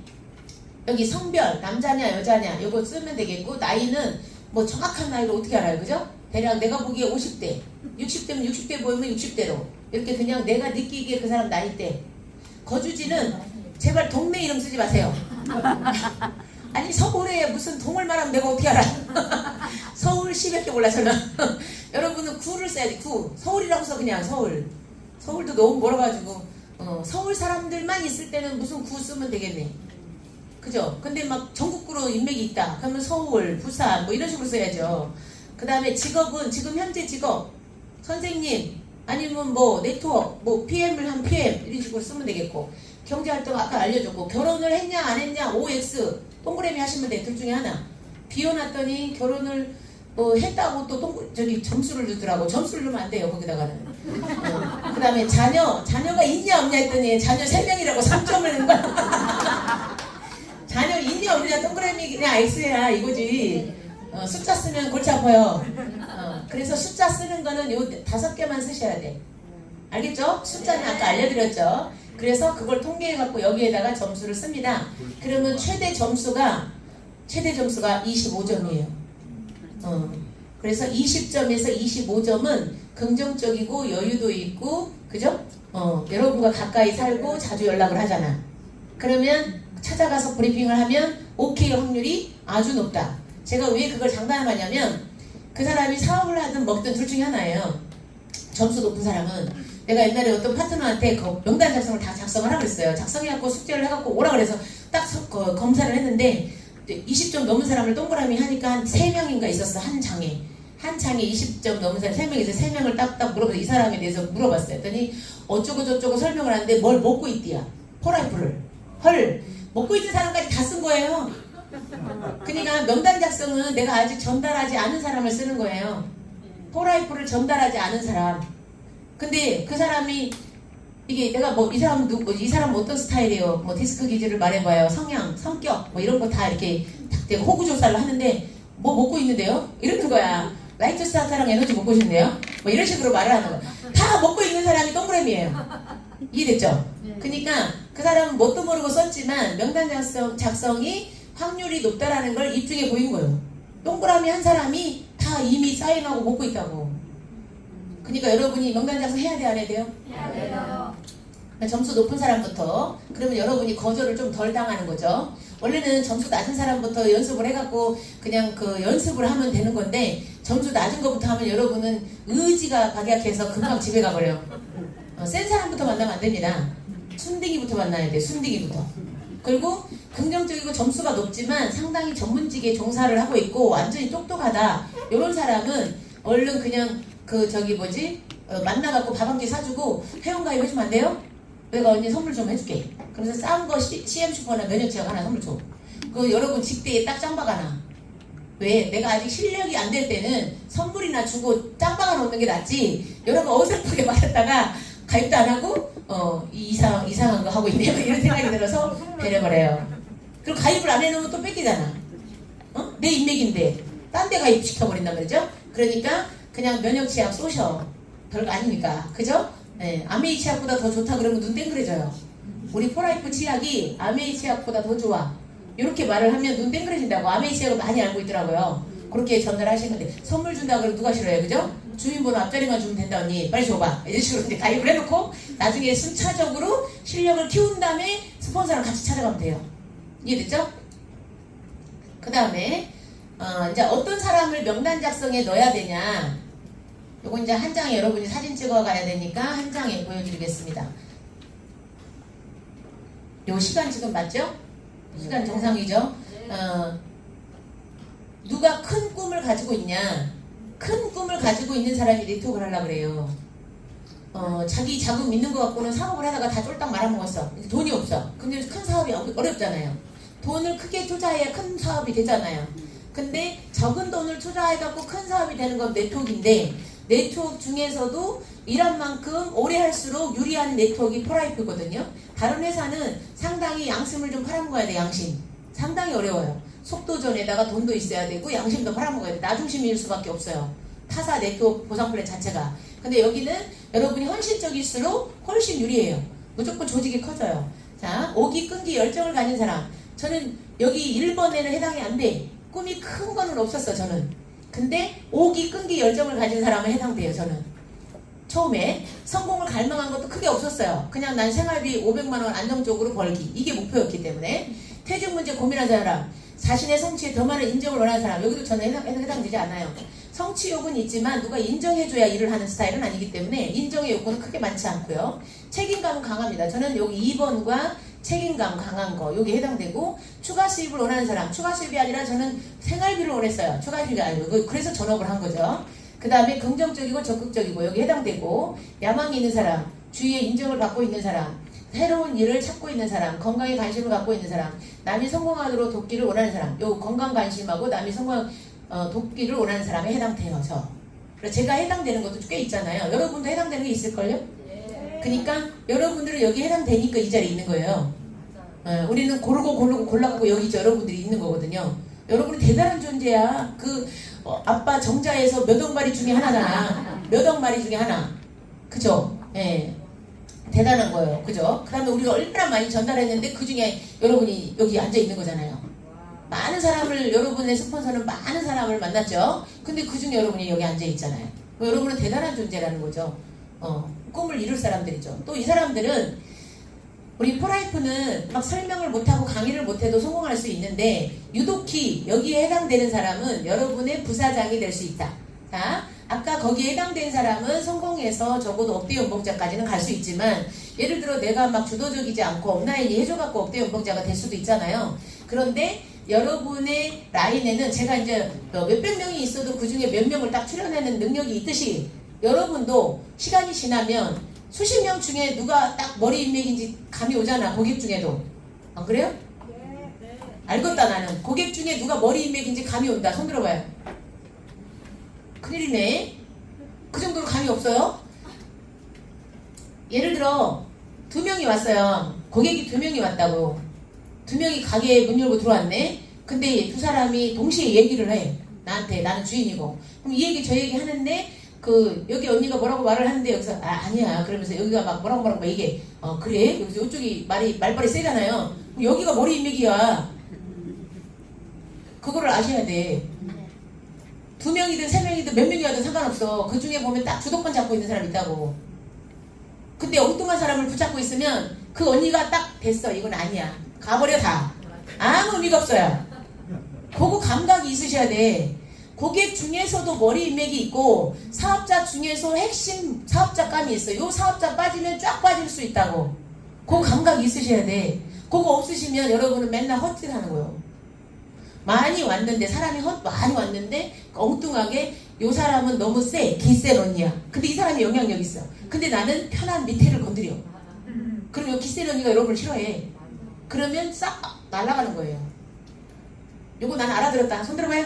여기 성별, 남자냐 여자냐 요거 쓰면 되겠고, 나이는 뭐 정확한 나이를 어떻게 알아요, 그죠? 대략 내가 보기에 50대 60대면 60대 보이면 60대로 이렇게 그냥 내가 느끼기에 그 사람 나이대. 거주지는 제발 동네 이름 쓰지 마세요. 아니 서울에 무슨 동을 말하면 내가 어떻게 알아. 서울 10여 개 몰라 설마. 여러분은 구를 써야지. 구. 서울이라고 써 그냥 서울. 서울도 너무 멀어가지고 서울 사람들만 있을 때는 무슨 구 쓰면 되겠네. 그죠? 근데 막 전국구로 인맥이 있다. 그러면 서울, 부산 뭐 이런 식으로 써야죠. 그 다음에 직업은 지금 현재 직업 선생님 아니면 뭐 네트워크 뭐 PM을 한 PM 이런 식으로 쓰면 되겠고 경제활동 아까 알려줬고 결혼을 했냐 안 했냐 OX 동그라미 하시면 돼. 둘 중에 하나. 비워놨더니 결혼을 했다고 또 저기 점수를 주더라고. 점수를 넣으면 안 돼요 거기다가는. 그 다음에 자녀가 있냐 없냐 했더니 자녀 3명이라고 3점을 넣은 거야. 자녀 있냐 없냐 동그라미 그냥 X야 이거지. 숫자 쓰면 골치 아파요. 그래서 숫자 쓰는 거는 요 5개만 쓰셔야 돼. 알겠죠? 숫자는 아까 알려드렸죠. 그래서 그걸 통계해갖고 여기에다가 점수를 씁니다. 그러면 최대 점수가 25점이에요. 그래서 20점에서 25점은 긍정적이고 여유도 있고, 그죠? 여러분과 가까이 살고 자주 연락을 하잖아. 그러면 찾아가서 브리핑을 하면 오케이 확률이 아주 높다. 제가 왜 그걸 장담하냐면 그 사람이 사업을 하든 먹든 둘 중에 하나예요. 점수 높은 사람은 내가 옛날에 어떤 파트너한테 명단 작성을 다 작성을 하고 있어요. 작성해갖고 숙제를 해갖고 오라 그래서 딱 검사를 했는데 20점 넘은 사람을 동그라미 하니까 한 3명인가 있었어. 한 장에 20점 넘은 사람 3명 있어서 3명을 딱딱 물어봐서 이 사람에 대해서 물어봤어요. 했더니 어쩌고 저쩌고 설명을 하는데 뭘 먹고 있디야. 폴라이프를. 헐 먹고 있는 사람까지 다 쓴 거예요. 그러니까 명단 작성은 내가 아직 전달하지 않은 사람을 쓰는 거예요. 폴라이프를 전달하지 않은 사람. 근데 그 사람이 이게 내가 뭐 이 사람 어떤 스타일이에요? 뭐 디스크 기질을 말해봐요. 성향, 성격 뭐 이런 거 다 이렇게 딱 내가 호구 조사를 하는데 뭐 먹고 있는데요? 이러는 거야. 라이트 스타트랑 에너지 먹고 싶네요. 뭐 이런 식으로 말을 하는 거야. 다 먹고 있는 사람이 동그라미예요. 이해됐죠? 그러니까 그 사람은 뭣도 모르고 썼지만 명단 작성이 확률이 높다라는 걸 입증해 보인 거예요. 동그라미 한 사람이 다 이미 사인하고 먹고 있다고. 그러니까 여러분이 명단 작성 해야 돼, 안 해야 돼요? 해야 돼요. 점수 높은 사람부터. 그러면 여러분이 거절을 좀 덜 당하는 거죠. 원래는 점수 낮은 사람부터 연습을 해갖고 그냥 그 연습을 하면 되는 건데 점수 낮은 것부터 하면 여러분은 의지가 박약해서 금방 집에 가버려. 센 사람부터 만나면 안 됩니다. 순딩이부터 만나야 돼. 순딩이부터. 그리고 긍정적이고 점수가 높지만 상당히 전문직에 종사를 하고 있고 완전히 똑똑하다. 이런 사람은 얼른 그냥 만나갖고 밥 한 끼 사주고 회원가입 해주면 안 돼요? 내가 언니 선물 좀 해줄게. 그래서 싼 거 CM 슈퍼나 면역치약 하나 선물 줘. 그 여러분 직대에 딱 짱박아놔. 왜? 내가 아직 실력이 안 될 때는 선물이나 주고 짱박아 놓는 게 낫지. 여러분 어설프게 말했다가 가입도 안 하고 이상한 거 하고 있네요. 이런 생각이 들어서 배려버려요. 그리고 가입을 안 해놓으면 또 뺏기잖아. 내 인맥인데 딴 데 가입시켜버린단 말이죠. 그러니까 그냥 면역치약 쏘셔. 별거 아니니까. 그죠? 네, 아메이 치약보다 더 좋다 그러면 눈 땡그래져요. 우리 폴라이프 치약이 아메이 치약보다 더 좋아. 이렇게 말을 하면 눈 땡그래진다고. 아메이 치약을 많이 알고 있더라고요. 그렇게 전달하시는 건데 선물 준다 그러면 누가 싫어요? 그죠? 주민번호 앞자리만 주면 된다 언니. 빨리 줘봐. 이런 식으로 이제 가입을 해놓고 나중에 순차적으로 실력을 키운 다음에 스폰서랑 같이 찾아가면 돼요. 이해됐죠? 그 다음에 이제 어떤 사람을 명단 작성에 넣어야 되냐. 요거 이제 한 장에 여러분이 사진 찍어 가야 되니까 한 장에 보여드리겠습니다. 요 시간 지금 맞죠? 시간 정상이죠? 누가 큰 꿈을 가지고 있냐? 큰 꿈을 가지고 있는 사람이 네트워크를 하려고 그래요. 자기 자금 있는 것 갖고는 사업을 하다가 다 쫄딱 말아먹었어. 돈이 없어. 근데 큰 사업이 어렵잖아요. 돈을 크게 투자해야 큰 사업이 되잖아요. 근데 적은 돈을 투자해갖고 큰 사업이 되는 건 네트워크인데 네트워크 중에서도 일한 만큼 오래 할수록 유리한 네트워크가 폴라이프거든요. 다른 회사는 상당히 양심을 좀 팔아먹어야 돼. 양심. 상당히 어려워요. 속도전에다가 돈도 있어야 되고 양심도 팔아먹어야 돼. 나중심일 수밖에 없어요. 타사 네트워크 보상 플랜 자체가. 근데 여기는 여러분이 헌신적일수록 훨씬 유리해요. 무조건 조직이 커져요. 자, 오기, 끈기, 열정을 가진 사람. 저는 여기 1번에는 해당이 안 돼. 꿈이 큰 거는 없었어 저는. 근데 오기, 끈기, 열정을 가진 사람은 해당돼요 저는. 처음에 성공을 갈망한 것도 크게 없었어요. 그냥 난 생활비 500만 원 안정적으로 벌기. 이게 목표였기 때문에. 퇴직 문제 고민한 사람, 자신의 성취에 더 많은 인정을 원하는 사람, 여기도 저는 해당되지 않아요. 성취욕은 있지만 누가 인정해줘야 일을 하는 스타일은 아니기 때문에 인정의 욕구는 크게 많지 않고요. 책임감은 강합니다. 저는 여기 2번과 책임감 강한 거 여기 해당되고, 추가 수입을 원하는 사람, 추가 수입이 아니라 저는 생활비를 원했어요. 추가 수입이 아니고 그래서 전업을 한 거죠. 그 다음에 긍정적이고 적극적이고 여기 해당되고, 야망이 있는 사람, 주위에 인정을 받고 있는 사람, 새로운 일을 찾고 있는 사람, 건강에 관심을 갖고 있는 사람, 남이 성공하도록 돕기를 원하는 사람, 요 건강 관심하고 남이 돕기를 원하는 사람에 해당돼요. 그래서 제가 해당되는 것도 꽤 있잖아요. 여러분도 해당되는 게 있을걸요? 그러니까 여러분들은 여기 해당되니까 이 자리에 있는 거예요. 우리는 고르고 골라갖고 여기 여러분들이 있는 거거든요. 여러분은 대단한 존재야. 아빠 정자에서 몇 억마리 중에 하나잖아. 몇 억마리 중에 하나. 그죠? 예. 대단한 거예요. 그죠? 그 다음에 우리가 얼마나 많이 전달했는데 그 중에 여러분이 여기 앉아 있는 거잖아요. 많은 사람을, 여러분의 스폰서는 많은 사람을 만났죠. 근데 그 중에 여러분이 여기 앉아 있잖아요. 여러분은 대단한 존재라는 거죠. 꿈을 이룰 사람들이죠. 또 이 사람들은, 우리 포라이프는 막 설명을 못하고 강의를 못해도 성공할 수 있는데, 유독히 여기에 해당되는 사람은 여러분의 부사장이 될 수 있다. 자, 아까 거기에 해당된 사람은 성공해서 적어도 억대 연봉자까지는 갈 수 있지만, 예를 들어 내가 막 주도적이지 않고 업라인이 해줘갖고 억대 연봉자가 될 수도 있잖아요. 그런데 여러분의 라인에는 제가 이제 몇백 명이 있어도 그 중에 몇 명을 딱 출연하는 능력이 있듯이, 여러분도 시간이 지나면 수십 명 중에 누가 딱 머리 인맥인지 감이 오잖아. 고객 중에도. 안 그래요? 알겠다. 나는 고객 중에 누가 머리 인맥인지 감이 온다. 손 들어봐요. 큰일이네. 그 정도로 감이 없어요? 예를 들어 2명이 왔어요. 고객이 2명이 왔다고. 2명이 가게에 문 열고 들어왔네. 근데 2 사람이 동시에 얘기를 해. 나한테. 나는 주인이고. 그럼 이 얘기 저 얘기 하는데, 여기 언니가 뭐라고 말을 하는데, 여기서 아니야 그러면서 여기가 막 뭐라고 얘기해. 그래? 여기서 이쪽이 말발이 세잖아요. 그럼 여기가 머리 인맥이야. 그거를 아셔야 돼. 2명이든 3명이든 몇 명이 와도 상관없어. 그 중에 보면 딱 주도권 잡고 있는 사람 있다고. 근데 엉뚱한 사람을 붙잡고 있으면 그 언니가 딱 됐어. 이건 아니야. 가버려 다. 아무 의미가 없어요. 그거 감각이 있으셔야 돼. 고객 중에서도 머리 인맥이 있고, 사업자 중에서 핵심 사업자감이 있어. 요 사업자 빠지면 쫙 빠질 수 있다고. 그 감각이 있으셔야 돼. 그거 없으시면 여러분은 맨날 헛짓하는 거예요. 많이 왔는데, 사람이 많이 왔는데 엉뚱하게 요 사람은 너무 기센 언니야. 근데 이 사람이 영향력 있어. 근데 나는 편한 밑에를 건드려. 그럼 요 기센 언니가 여러분을 싫어해. 그러면 싹 날아가는 거예요. 요거 난 알아들었다. 손 들어봐요.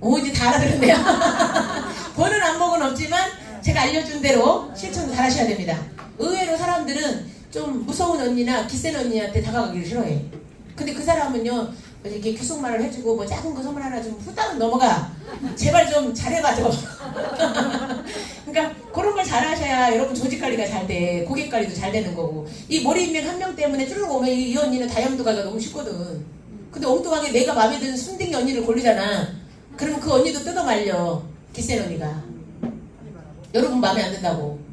오, 이제 다 알아들었네요. 보는 안목은 없지만 제가 알려준 대로 실천 잘 하셔야 됩니다. 의외로 사람들은 좀 무서운 언니나 기센 언니한테 다가가기를 싫어해. 근데 그 사람은요, 이렇게 귓속말을 해주고 뭐 작은 거 선물 하나 주면 후딱 넘어가. 제발 좀 잘해봐줘. 그러니까 그런 걸 잘하셔야 여러분 조직 관리가 잘 돼. 고객 관리도 잘 되는 거고. 이 머리 인맥 한 명 때문에 쭈르륵 오면 이 언니는 다이아몬드 가기가 너무 쉽거든. 근데 엉뚱하게 내가 마음에 드는 순딩이 언니를 고르잖아. 그러면 그 언니도 뜯어 말려. 기센 언니가. 여러분 마음에 안 든다고.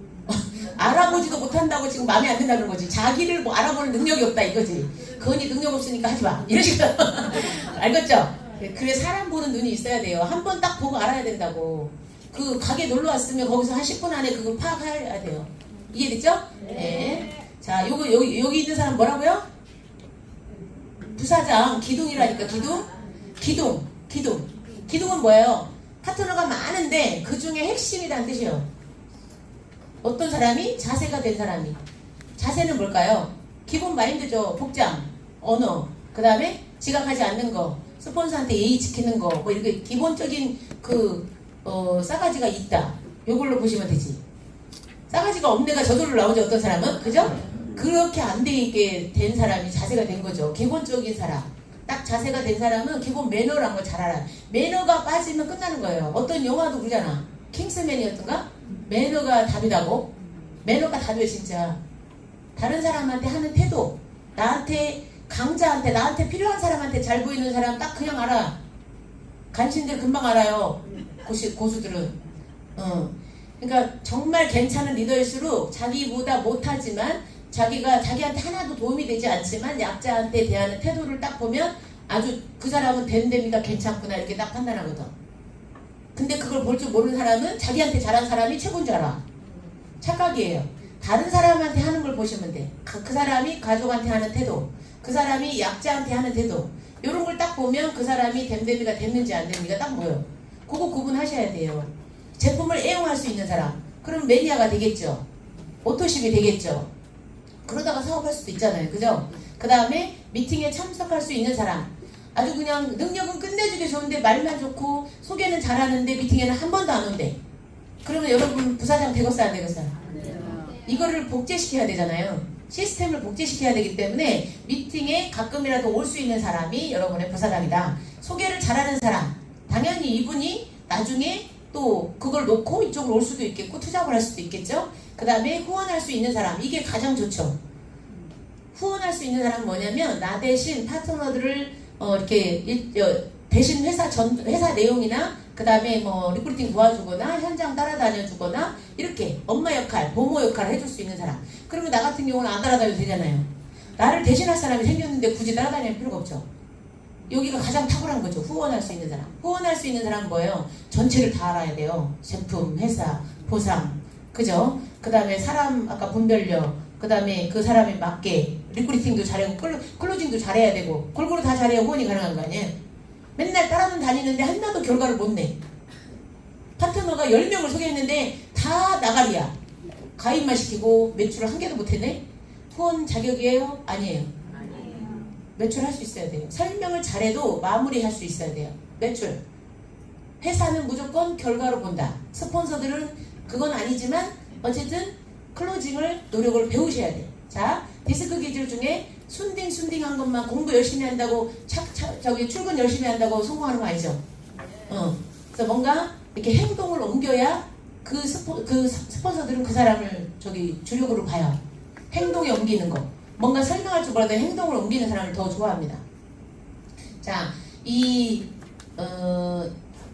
알아보지도 못한다고 지금 마음에 안 든다는 거지. 자기를 뭐 알아보는 능력이 없다 이거지. 그 언니 능력 없으니까 하지 마. 이런 식으로. 알겠죠? 그래, 사람 보는 눈이 있어야 돼요. 한 번 딱 보고 알아야 된다고. 그 가게 놀러 왔으면 거기서 한 10분 안에 그걸 파악해야 돼요. 이해됐죠? 네. 자, 여기 있는 사람 뭐라고요? 부사장, 기둥이라니까. 기둥은 뭐예요? 파트너가 많은데 그 중에 핵심이라는 뜻이에요. 어떤 사람이? 자세가 된 사람이. 자세는 뭘까요? 기본 마인드죠. 복장, 언어, 그 다음에 지각하지 않는 거, 스폰서한테 예의 지키는 거, 뭐 이렇게 기본적인 싸가지가 있다. 요걸로 보시면 되지. 싸가지가 없네가 저절로 나오죠. 어떤 사람은. 그죠? 그렇게 안 되게 된 사람이 자세가 된 거죠. 기본적인 사람. 딱 자세가 된 사람은 기본 매너라는 걸 잘 알아. 매너가 빠지면 끝나는 거예요. 어떤 영화도 그러잖아. 킹스맨이었던가? 매너가 답이라고? 매너가 답이에요 진짜. 다른 사람한테 하는 태도, 나한테, 강자한테, 나한테 필요한 사람한테 잘 보이는 사람 딱 그냥 알아. 간신들 금방 알아요. 고수들은. 그러니까 정말 괜찮은 리더일수록 자기보다 못하지만 자기한테 하나도 도움이 되지 않지만 약자한테 대하는 태도를 딱 보면 아주 그 사람은 된답니다. 괜찮구나 이렇게 딱 판단하거든. 근데 그걸 볼 줄 모르는 사람은 자기한테 잘한 사람이 최고인 줄 알아. 착각이에요. 다른 사람한테 하는 걸 보시면 돼. 그 사람이 가족한테 하는 태도, 그 사람이 약자한테 하는 태도, 이런 걸 딱 보면 그 사람이 댐댐이가 됐는지 안 됐는지가 딱 보여. 그거 구분하셔야 돼요. 제품을 애용할 수 있는 사람, 그럼 매니아가 되겠죠. 오토십이 되겠죠. 그러다가 사업할 수도 있잖아요. 그죠? 그 다음에 미팅에 참석할 수 있는 사람, 아주 그냥 능력은 끝내주기 좋은데 말만 좋고 소개는 잘하는데 미팅에는 한 번도 안 온대. 그러면 여러분 부사장 되겠어요, 안 되겠어요? 이거를 복제시켜야 되잖아요. 시스템을 복제시켜야 되기 때문에 미팅에 가끔이라도 올 수 있는 사람이 여러분의 부사장이다. 소개를 잘하는 사람, 당연히 이분이 나중에 또 그걸 놓고 이쪽으로 올 수도 있겠고 투잡을 할 수도 있겠죠. 그 다음에 후원할 수 있는 사람, 이게 가장 좋죠. 후원할 수 있는 사람은 뭐냐면 나 대신 파트너들을 대신 회사 내용이나 그 다음에 뭐 리크루팅 도와주거나 현장 따라다녀주거나 이렇게 엄마 역할, 보모 역할을 해줄 수 있는 사람. 그러면 나 같은 경우는 안 따라다녀도 되잖아요. 나를 대신할 사람이 생겼는데 굳이 따라다닐 필요가 없죠. 여기가 가장 탁월한 거죠. 후원할 수 있는 사람. 후원할 수 있는 사람은 뭐예요? 전체를 다 알아야 돼요. 제품, 회사, 보상, 그죠? 그 다음에 사람 아까 분별력, 그 다음에 그 사람에 맞게 리크루팅도 잘하고 클로징도 잘해야 되고 골고루 다 잘해야 후원이 가능한 거 아니에요? 맨날 따라는 다니는데 하나도 결과를 못 내. 파트너가 10명을 소개했는데 다 나가리야. 가입만 시키고 매출을 한 개도 못했네? 후원 자격이에요? 아니에요. 매출할 수 있어야 돼요. 설명을 잘해도 마무리할 수 있어야 돼요. 매출. 회사는 무조건 결과로 본다. 스폰서들은 그건 아니지만 어쨌든 클로징을 노력을 배우셔야 돼요. 자, 디스크 기술 중에 순딩한 것만 공부 열심히 한다고 출근 열심히 한다고 성공하는 거 아니죠? 그래서 뭔가 이렇게 행동을 옮겨야 그 스폰서들은 그 사람을 주력으로 봐요. 행동에 옮기는 거. 뭔가 설명할 줄 몰라도 행동을 옮기는 사람을 더 좋아합니다. 자, 이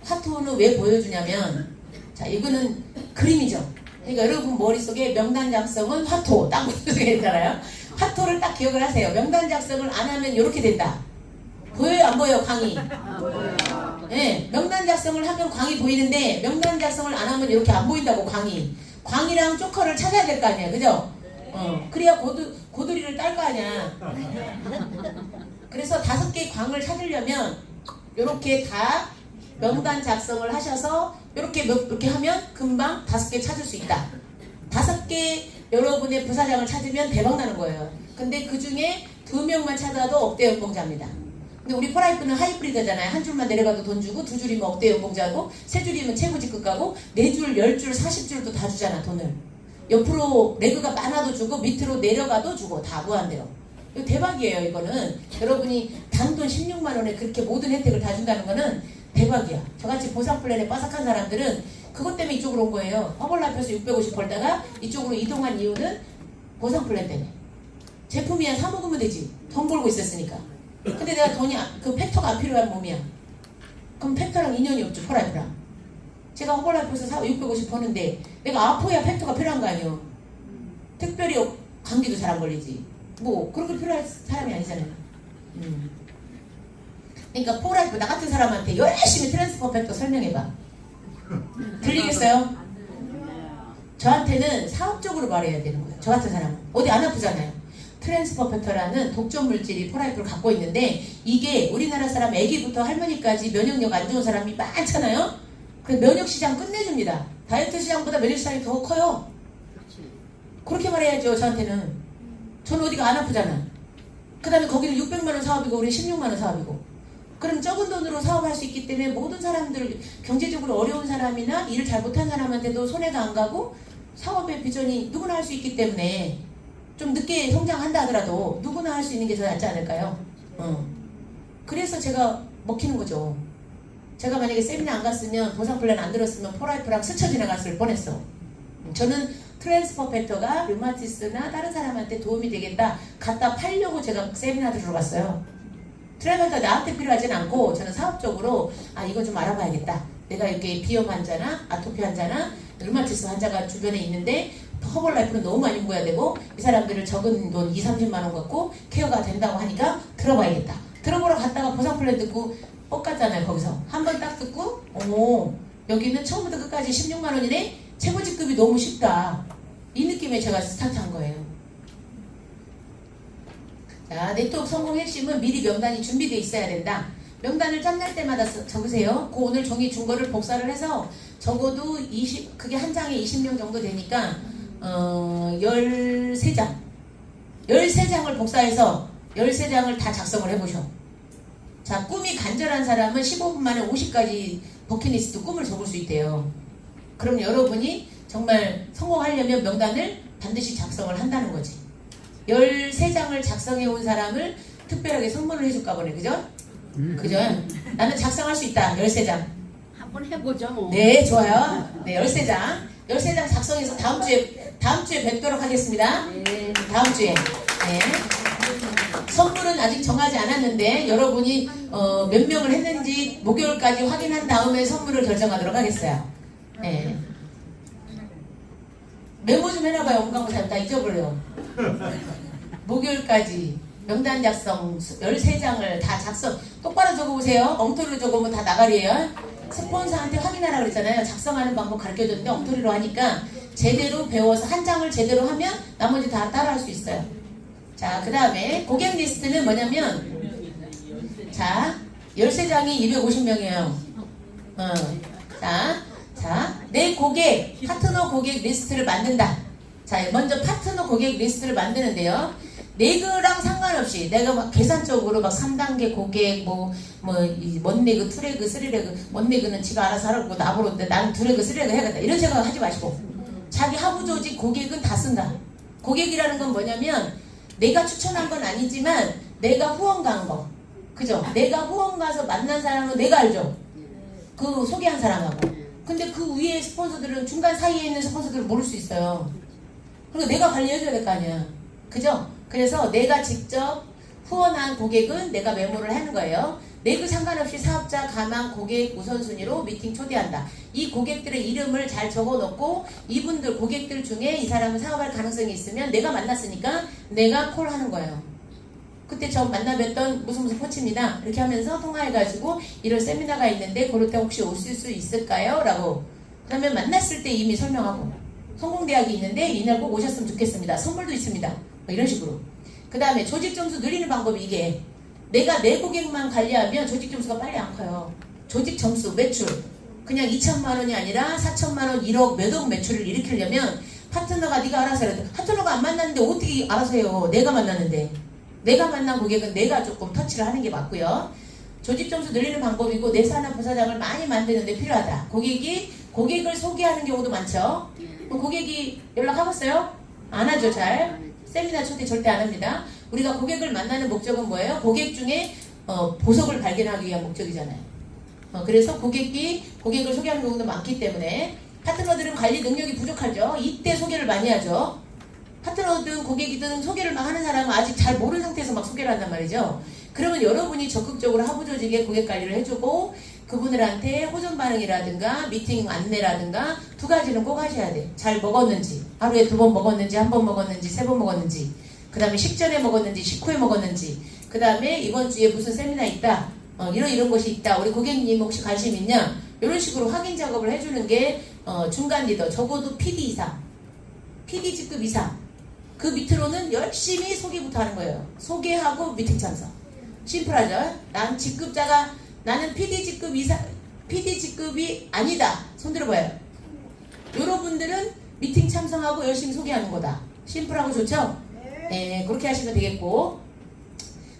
화투는 왜 보여주냐면, 자, 이거는 그림이죠. 그러니까 여러분 머릿속에 명단 작성은 화토 딱 머릿속에 있잖아요. 화토를 딱 기억을 하세요. 명단 작성을 안 하면 이렇게 된다. 보여요, 안 보여요? 광이. 네, 명단 작성을 하면 광이 보이는데 명단 작성을 안 하면 이렇게 안 보인다고. 광이랑 조커를 찾아야 될 거 아니야, 그죠? 그래야 고두리를 딸 거 아니야. 그래서 5개의 광을 찾으려면 이렇게 다 명단 작성을 하셔서 이렇게 하면 금방 5개 찾을 수 있다. 5개 여러분의 부사장을 찾으면 대박 나는 거예요. 근데 그 중에 2명만 찾아도 억대 연봉자입니다. 근데 우리 포라이프는 하이브리드잖아요. 한 줄만 내려가도 돈 주고, 2줄이면 억대 연봉자고, 3줄이면 최고 직급 가고, 4줄, 10줄, 40줄도 다 주잖아, 돈을. 옆으로 레그가 많아도 주고 밑으로 내려가도 주고 다 무한대로. 이거 대박이에요. 이거는 여러분이 단돈 16만 원에 그렇게 모든 혜택을 다 준다는 거는 대박이야. 저같이 보상 플랜에 빠삭한 사람들은 그것 때문에 이쪽으로 온 거예요. 허벌라이프에서 650 벌다가 이쪽으로 이동한 이유는 보상 플랜 때문에. 제품이야 사 먹으면 되지. 돈 벌고 있었으니까. 근데 내가 그 팩터가 안 필요한 몸이야. 그럼 팩터랑 인연이 없죠. 포라이프랑. 제가 허벌라이프에서 650 버는데 내가 아파야 팩터가 필요한 거 아니에요. 특별히 감기도 잘 안 걸리지. 뭐 그런 게 필요할 사람이 아니잖아요. 그러니까 포라이프 나 같은 사람한테 열심히 트랜스퍼 팩터 설명해봐. 들리겠어요? 저한테는 사업적으로 말해야 되는 거예요. 저 같은 사람은 어디 안 아프잖아요. 트랜스퍼 팩터라는 독점 물질이 포라이프를 갖고 있는데 이게 우리나라 사람 애기부터 할머니까지 면역력 안 좋은 사람이 많잖아요. 그래서 면역 시장 끝내줍니다. 다이어트 시장보다 면역 시장이 더 커요. 그렇게 말해야죠. 저한테는. 저는 어디가 안 아프잖아. 그 다음에 거기는 600만 원 사업이고 우리는 16만 원 사업이고. 그럼 적은 돈으로 사업할 수 있기 때문에 모든 사람들, 경제적으로 어려운 사람이나 일을 잘 못한 사람한테도 손해가 안 가고 사업의 비전이 누구나 할 수 있기 때문에 좀 늦게 성장한다 하더라도 누구나 할 수 있는 게 더 낫지 않을까요? 그래서 제가 먹히는 거죠. 제가 만약에 세미나 안 갔으면 보상 플랜 안 들었으면 포라이프랑 스쳐 지나갔을 뻔했어. 저는 트랜스퍼 팩터가 류마티스나 다른 사람한테 도움이 되겠다 갖다 팔려고 제가 세미나 들어갔어요. 트랜스퍼 나한테 필요하진 않고 저는 사업적으로 이건 좀 알아봐야겠다. 내가 이렇게 비염 환자나 아토피 환자나 류마티스 환자가 주변에 있는데 허벌라이프는 너무 많이 모여야 되고 이 사람들을 적은 돈 2~30만 원 갖고 케어가 된다고 하니까 들어봐야겠다. 들어보러 갔다가 보상 플랜 듣고 뻑 갔잖아요. 거기서 한 번 딱 듣고 여기는 처음부터 끝까지 16만 원이네? 최고 직급이 너무 쉽다. 이 느낌에 제가 스타트한 거예요. 자, 네트워크 성공 핵심은 미리 명단이 준비되어 있어야 된다. 명단을 짬날 때마다 적으세요. 그 오늘 종이 준 거를 복사를 해서 적어도 그게 한 장에 20명 정도 되니까 13장. 13장을 복사해서 13장을 다 작성을 해보셔. 자, 꿈이 간절한 사람은 15분 만에 50가지 버킷리스트 꿈을 적을 수 있대요. 그럼 여러분이 정말 성공하려면 명단을 반드시 작성을 한다는 거지. 13장을 작성해 온 사람을 특별하게 선물을 해줄까 보네. 그죠? 그죠? 나는 작성할 수 있다. 13장. 한번 해보죠 뭐. 네, 좋아요. 네, 13장. 13장 작성해서 다음 주에 뵙도록 하겠습니다. 네. 다음 주에. 네. 선물은 아직 정하지 않았는데 여러분이 몇 명을 했는지 목요일까지 확인한 다음에 선물을 결정하도록 하겠어요. 네. 메모 좀 해놔봐요. 엄강구사님 다 잊어버려요. 목요일까지 명단 작성 13장을 다 작성 똑바로 적어보세요. 엉터리로 적으면 다 나가리예요. 스폰서한테 확인하라고 그랬잖아요. 작성하는 방법 가르쳐줬는데 엉터리로 하니까 제대로 배워서 한 장을 제대로 하면 나머지 다 따라할 수 있어요. 자, 그 다음에 고객 리스트는 뭐냐면 자 13장이 250명이에요. 자, 내 고객, 파트너 고객 리스트를 만든다. 자, 먼저 파트너 고객 리스트를 만드는데요. 레그랑 상관없이 내가 막 계산적으로 막 3단계 고객 원레그, 투레그, 쓰리레그, 원레그는 지가 알아서 하라고 나보러 나는 두레그, 쓰리레그 해야겠다. 이런 생각 하지 마시고 자기 하부 조직 고객은 다 쓴다. 고객이라는 건 뭐냐면 내가 추천한 건 아니지만 내가 후원 간 거. 그죠? 내가 후원 가서 만난 사람은 내가 알죠? 그 소개한 사람하고. 근데 그 위에 스폰서들은 중간 사이에 있는 스폰서들은 모를 수 있어요. 그리고 내가 관리해줘야 될 거 아니야. 그죠? 그래서 내가 직접 후원한 고객은 내가 메모를 하는 거예요. 내그 상관없이 사업자, 가망, 고객 우선순위로 미팅 초대한다. 이 고객들의 이름을 잘 적어놓고 이분들 고객들 중에 이 사람은 사업할 가능성이 있으면 내가 만났으니까 내가 콜하는 거예요. 그때 저 만나뵀던 무슨 코치입니다. 이렇게 하면서 통화해가지고 이런 세미나가 있는데 그럴 때 혹시 오실 수 있을까요? 라고 그러면 만났을 때 이미 설명하고 성공대학이 있는데 이날 꼭 오셨으면 좋겠습니다. 선물도 있습니다. 뭐 이런 식으로. 그 다음에 조직 점수 늘리는 방법이 이게 내가 내 고객만 관리하면 조직 점수가 빨리 안 커요. 조직 점수, 매출 그냥 2천만 원이 아니라 4천만 원, 1억, 몇억 매출을 일으키려면 파트너가 네가 알아서 해야 돼. 파트너가 안 만났는데 어떻게 알아서 해요. 내가 만났는데. 내가 만난 고객은 내가 조금 터치를 하는 게 맞고요. 조직 점수 늘리는 방법이고 내사나 부사장을 많이 만드는 데 필요하다. 고객을 소개하는 경우도 많죠. 고객이 연락해봤어요? 안 하죠. 잘. 세미나 초대 절대 안 합니다. 우리가 고객을 만나는 목적은 뭐예요? 고객 중에 보석을 발견하기 위한 목적이잖아요. 그래서 고객을 소개하는 경우도 많기 때문에 파트너들은 관리 능력이 부족하죠. 이때 소개를 많이 하죠. 파트너든 고객이든 소개를 막 하는 사람은 아직 잘 모르는 상태에서 막 소개를 한단 말이죠. 그러면 여러분이 적극적으로 하부 조직에 고객 관리를 해주고 그분들한테 호전 반응이라든가 미팅 안내라든가 두 가지는 꼭 하셔야 돼. 잘 먹었는지, 하루에 2번 먹었는지, 1번 먹었는지, 3번 먹었는지, 그 다음에 식전에 먹었는지, 식후에 먹었는지, 그 다음에 이번 주에 무슨 세미나 있다, 이런 것이 있다, 우리 고객님 혹시 관심 있냐, 이런 식으로 확인 작업을 해주는 게 중간 리더, 적어도 PD 이상, PD 직급 이상, 그 밑으로는 열심히 소개부터 하는 거예요. 소개하고 미팅 참석. 심플하죠? 나는 PD 직급 이상, PD 직급이 아니다. 손 들어봐요. 여러분들은 미팅 참석하고 열심히 소개하는 거다. 심플하고 좋죠? 네, 그렇게 하시면 되겠고.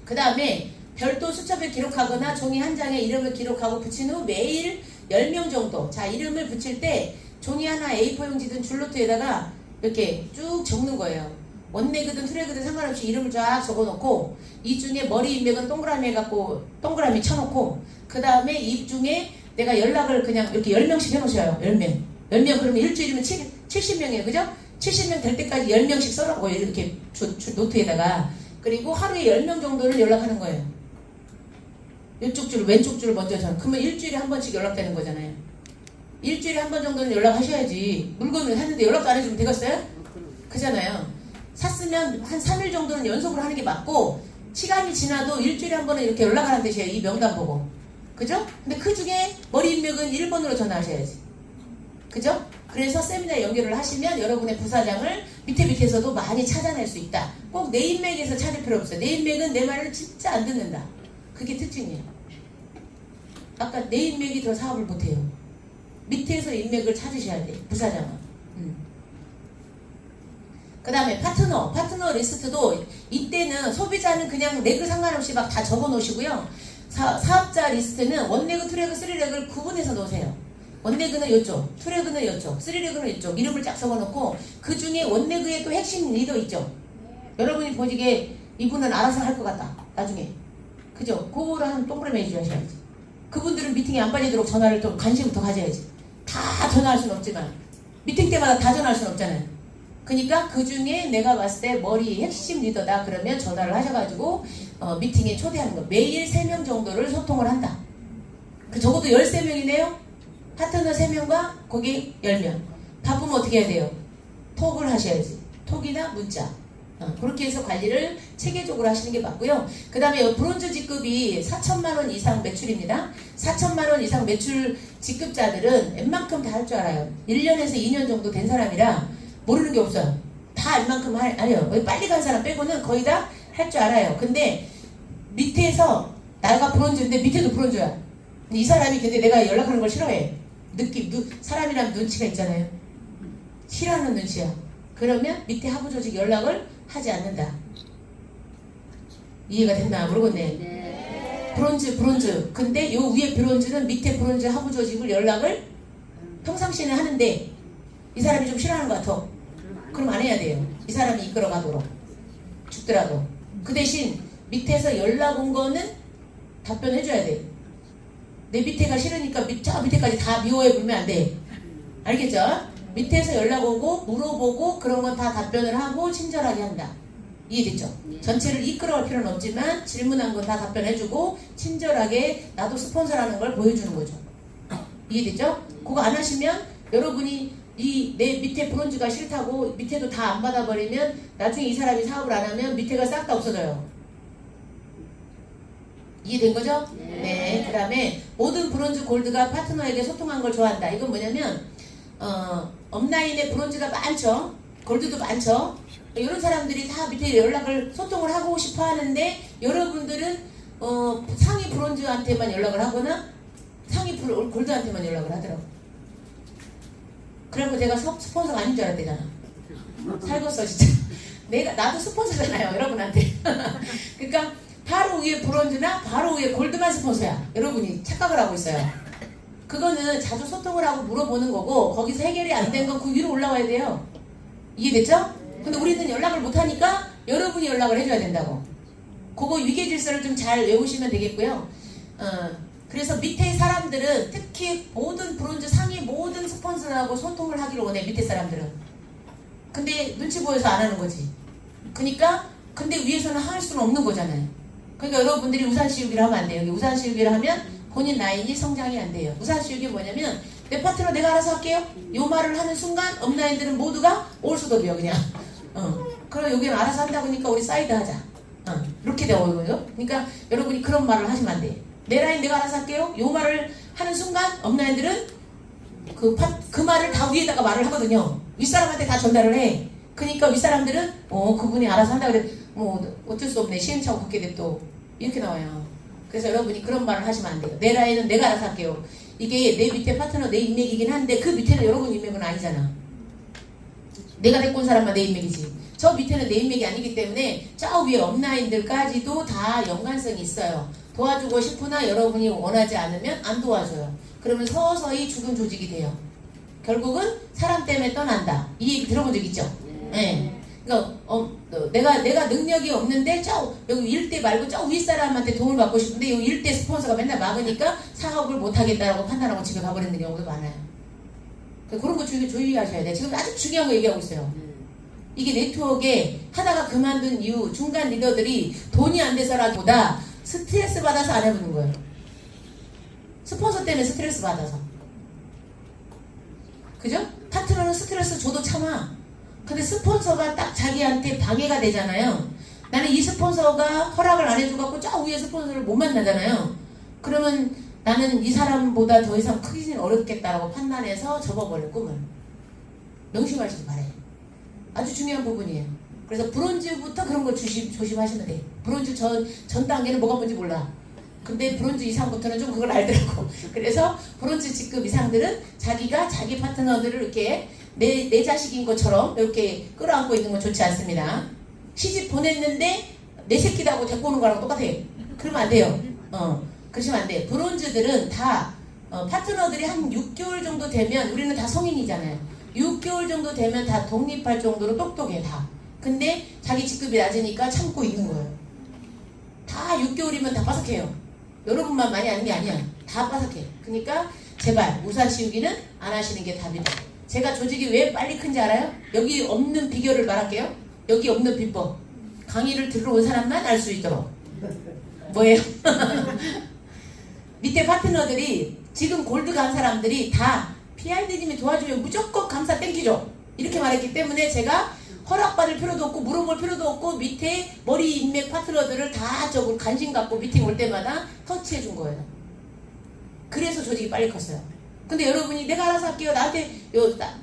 그 다음에 별도 수첩에 기록하거나 종이 한 장에 이름을 기록하고 붙인 후 매일 10명 정도. 자, 이름을 붙일 때 종이 하나 A4 용지든 줄노트에다가 이렇게 쭉 적는 거예요. 원레그든 투레그든 상관없이 이름을 쫙 적어놓고 이 중에 머리 인맥은 동그라미 해갖고 동그라미 쳐놓고 그 다음에 이 중에 내가 연락을 그냥 이렇게 10명씩 해놓으셔요. 10명 그러면 일주일이면 70명이에요. 그죠? 70명 될 때까지 10명씩 써라고 이렇게 노트에다가. 그리고 하루에 10명 정도를 연락하는 거예요. 이쪽 줄 왼쪽 줄 먼저 전. 그러면 일주일에 한 번씩 연락되는 거잖아요. 일주일에 한 번 정도는 연락하셔야지. 물건을 샀는데 연락도 안 해주면 되겠어요? 그잖아요. 샀으면 한 3일 정도는 연속으로 하는 게 맞고 시간이 지나도 일주일에 한 번은 이렇게 연락하는 뜻이에요. 이 명단 보고. 그죠? 근데 그 중에 머리 인맥은 1번으로 전화하셔야지. 그죠? 그래서 세미나 연결을 하시면 여러분의 부사장을 밑에서도 많이 찾아낼 수 있다. 꼭 내 인맥에서 찾을 필요 없어요. 내 인맥은 내 말을 진짜 안 듣는다. 그게 특징이에요. 아까 내 인맥이 더 사업을 못해요. 밑에서 인맥을 찾으셔야 돼. 부사장은. 그 다음에 파트너 리스트도 이때는 소비자는 그냥 레그 상관없이 막 다 적어 놓으시고요. 사업자 리스트는 원레그, 투레그, 쓰리레그를 구분해서 놓으세요. 원레그는 이쪽, 투레그는 이쪽, 쓰리레그는 이쪽 이름을 쫙 적어 놓고 그 중에 원레그에 또 핵심 리더 있죠. 여러분이 보시기에 이분은 알아서 할 것 같다. 나중에. 그죠? 그거를 한 동그라미 해주셔야지. 그분들은 미팅에 안 빠지도록 전화를 또 관심을 더 가져야지. 다 전화할 수는 없지만 미팅 때마다 다 전화할 수는 없잖아요. 그러니까 그 중에 내가 봤을 때 머리 핵심 리더다 그러면 전화를 하셔가지고 미팅에 초대하는 거. 매일 3명 정도를 소통을 한다. 그 적어도 13명이네요. 파트너 3명과 거기 10명. 바쁘면 어떻게 해야 돼요? 톡을 하셔야지. 톡이나 문자. 그렇게 해서 관리를 체계적으로 하시는 게 맞고요. 그 다음에 브론즈 직급이 4천만 원 이상 매출입니다. 4천만 원 이상 매출 직급자들은 웬만큼 다 할 줄 알아요. 1년에서 2년 정도 된 사람이라 모르는 게 없어요. 다 알만큼 알아요. 빨리 간 사람 빼고는 거의 다 할 줄 알아요. 근데 밑에서 나가 브론즈인데 밑에도 브론즈야. 이 사람이 근데 내가 연락하는 걸 싫어해. 사람이란 눈치가 있잖아요. 싫어하는 눈치야. 그러면 밑에 하부 조직 연락을 하지 않는다. 이해가 됐나 모르겠네. 네. 브론즈. 근데 요 위에 브론즈는 밑에 브론즈 하부 조직을 연락을 평상시에는 하는데 이 사람이 좀 싫어하는 것 같아. 그럼 안 해야 돼요. 이 사람이 이끌어가도록. 죽더라도. 그 대신 밑에서 연락 온 거는 답변해줘야 돼. 내 밑에가 싫으니까 저 밑에까지 다 미워해 보면 안 돼. 알겠죠? 밑에서 연락 오고 물어보고 그런 건 다 답변을 하고 친절하게 한다. 이해됐죠? 전체를 이끌어갈 필요는 없지만 질문한 건 다 답변해주고 친절하게 나도 스폰서라는 걸 보여주는 거죠. 이해됐죠? 그거 안 하시면 여러분이 내 밑에 브론즈가 싫다고 밑에도 다 안 받아버리면 나중에 이 사람이 사업을 안 하면 밑에가 싹 다 없어져요. 이해된 거죠? 네. 그 다음에 모든 브론즈 골드가 파트너에게 소통한 걸 좋아한다. 이건 뭐냐면 업라인에 브론즈가 많죠. 골드도 많죠. 이런 사람들이 다 밑에 연락을 소통을 하고 싶어 하는데 여러분들은 상위 브론즈한테만 연락을 하거나 상위 골드한테만 연락을 하더라고. 그래서 내가 스폰서가 아닌 줄 알았대잖아. 살겠어 진짜. 나도 스폰서잖아요 여러분한테. 그러니까 바로 위에 브론즈나 바로 위에 골드만 스폰서야. 여러분이 착각을 하고 있어요. 그거는 자주 소통을 하고 물어보는 거고 거기서 해결이 안 된 건 그 위로 올라와야 돼요. 이해됐죠? 근데 우리는 연락을 못하니까 여러분이 연락을 해줘야 된다고. 그거 위계질서를 좀 잘 외우시면 되겠고요. 그래서 밑에 사람들은 특히 모든 브론즈 상위 모든 스폰서하고 소통을 하기를 원해. 밑에 사람들은. 근데 눈치 보여서 안 하는 거지. 그러니까 근데 위에서는 할 수는 없는 거잖아요. 그러니까 여러분들이 우산 씌우기를 하면 안 돼요. 여기 우산 씌우기를 하면 본인 라인이 성장이 안 돼요. 우산 씌우기 뭐냐면 내 파트너 내가 알아서 할게요. 요 말을 하는 순간 업라인들은 모두가 올 수도 돼요 그냥. 그럼 여기는 알아서 한다고 하니까 우리 사이드 하자. 이렇게 되거든요. 그러니까 여러분이 그런 말을 하시면 안 돼요. 내 라인 내가 알아서 할게요. 요 말을 하는 순간 업라인들은 그 말을 다 위에다가 말을 하거든요. 윗사람한테 다 전달을 해. 그러니까 윗사람들은 그분이 알아서 한다 그래. 뭐 어쩔 수 없네. 시행착오 갖게 돼 또 이렇게 나와요. 그래서 여러분이 그런 말을 하시면 안 돼요. 내 라인은 내가 알아서 할게요. 이게 내 밑에 파트너 내 인맥이긴 한데 그 밑에는 여러분 인맥은 아니잖아. 내가 데리고 온 사람만 내 인맥이지. 저 밑에는 내 인맥이 아니기 때문에 저 위에 업라인들까지도 다 연관성이 있어요. 도와주고 싶으나 여러분이 원하지 않으면 안 도와줘요. 그러면 서서히 죽은 조직이 돼요. 결국은 사람 때문에 떠난다. 이 얘기 들어본 적 있죠? 네. 그러니까 내가 능력이 없는데 여기 일대 말고 저 윗사람한테 도움을 받고 싶은데 이 일대 스폰서가 맨날 막으니까 사업을 못하겠다라고 판단하고 집에 가버리는 경우도 많아요. 그런 거 주의하셔야 돼요. 지금 아주 중요한 거 얘기하고 있어요. 이게 네트워크에 하다가 그만둔 이후 중간 리더들이 돈이 안 돼서라기보다 스트레스 받아서 안 해보는 거예요. 스폰서 때문에 스트레스 받아서. 그죠? 파트너는 스트레스 줘도 참아. 근데 스폰서가 딱 자기한테 방해가 되잖아요. 나는 이 스폰서가 허락을 안 해줘갖고 저 위에 스폰서를 못 만나잖아요. 그러면 나는 이 사람보다 더 이상 크기는 어렵겠다라고 판단해서 접어버려 꿈을. 명심하시기 바래요. 아주 중요한 부분이에요. 그래서 브론즈부터 그런 걸 조심하시면 돼. 브론즈 전 단계는 뭐가 뭔지 몰라. 근데 브론즈 이상부터는 좀 그걸 알더라고. 그래서 브론즈 직급 이상들은 자기가 자기 파트너들을 이렇게 내 자식인 것처럼 이렇게 끌어안고 있는 건 좋지 않습니다. 시집 보냈는데 내 새끼다 하고 데리고 오는 거랑 똑같아. 그러면 안 돼요. 그러시면 안 돼. 브론즈들은 다 파트너들이 한 6개월 정도 되면, 우리는 다 성인이잖아요. 6개월 정도 되면 다 독립할 정도로 똑똑해 다. 근데 자기 직급이 낮으니까 참고 있는 거예요. 다 6개월이면 다 빠삭해요. 여러분만 많이 아는 게 아니야. 다 빠삭해. 그러니까 제발 우산 씌우기는 안 하시는 게 답이다. 제가 조직이 왜 빨리 큰지 알아요? 여기 없는 비결을 말할게요. 여기 없는 비법. 강의를 들어온 사람만 알 수 있도록. 뭐예요? 밑에 파트너들이 지금 골드 간 사람들이 다 PRD님이 도와주면 무조건 감사 땡기죠. 이렇게 말했기 때문에 제가 허락받을 필요도 없고 물어볼 필요도 없고 밑에 머리 인맥 파트너들을 다 저걸 관심 갖고 미팅 올 때마다 터치해 준 거예요. 그래서 조직이 빨리 컸어요. 근데 여러분이 내가 알아서 할게요.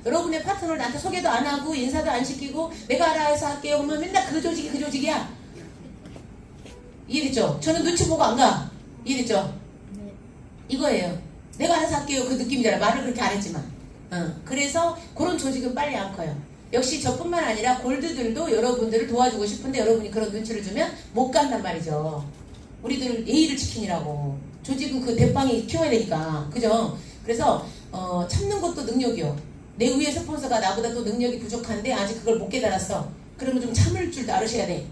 여러분의 파트너를 나한테 소개도 안 하고 인사도 안 시키고 내가 알아서 할게요. 그러면 맨날 그 조직이야. 이해됐죠? 저는 눈치 보고 안 가. 이해됐죠? 이거예요. 내가 알아서 할게요. 그 느낌이잖아. 말을 그렇게 안 했지만. 그래서 그런 조직은 빨리 안 커요. 역시 저뿐만 아니라 골드들도 여러분들을 도와주고 싶은데 여러분이 그런 눈치를 주면 못 간단 말이죠. 우리들 예의를 지키느라고. 조직은 그 대빵이 키워야 되니까. 그죠? 그래서 참는 것도 능력이요. 내 위에 스폰서가 나보다 또 능력이 부족한데 아직 그걸 못 깨달았어. 그러면 좀 참을 줄도 알으셔야 돼.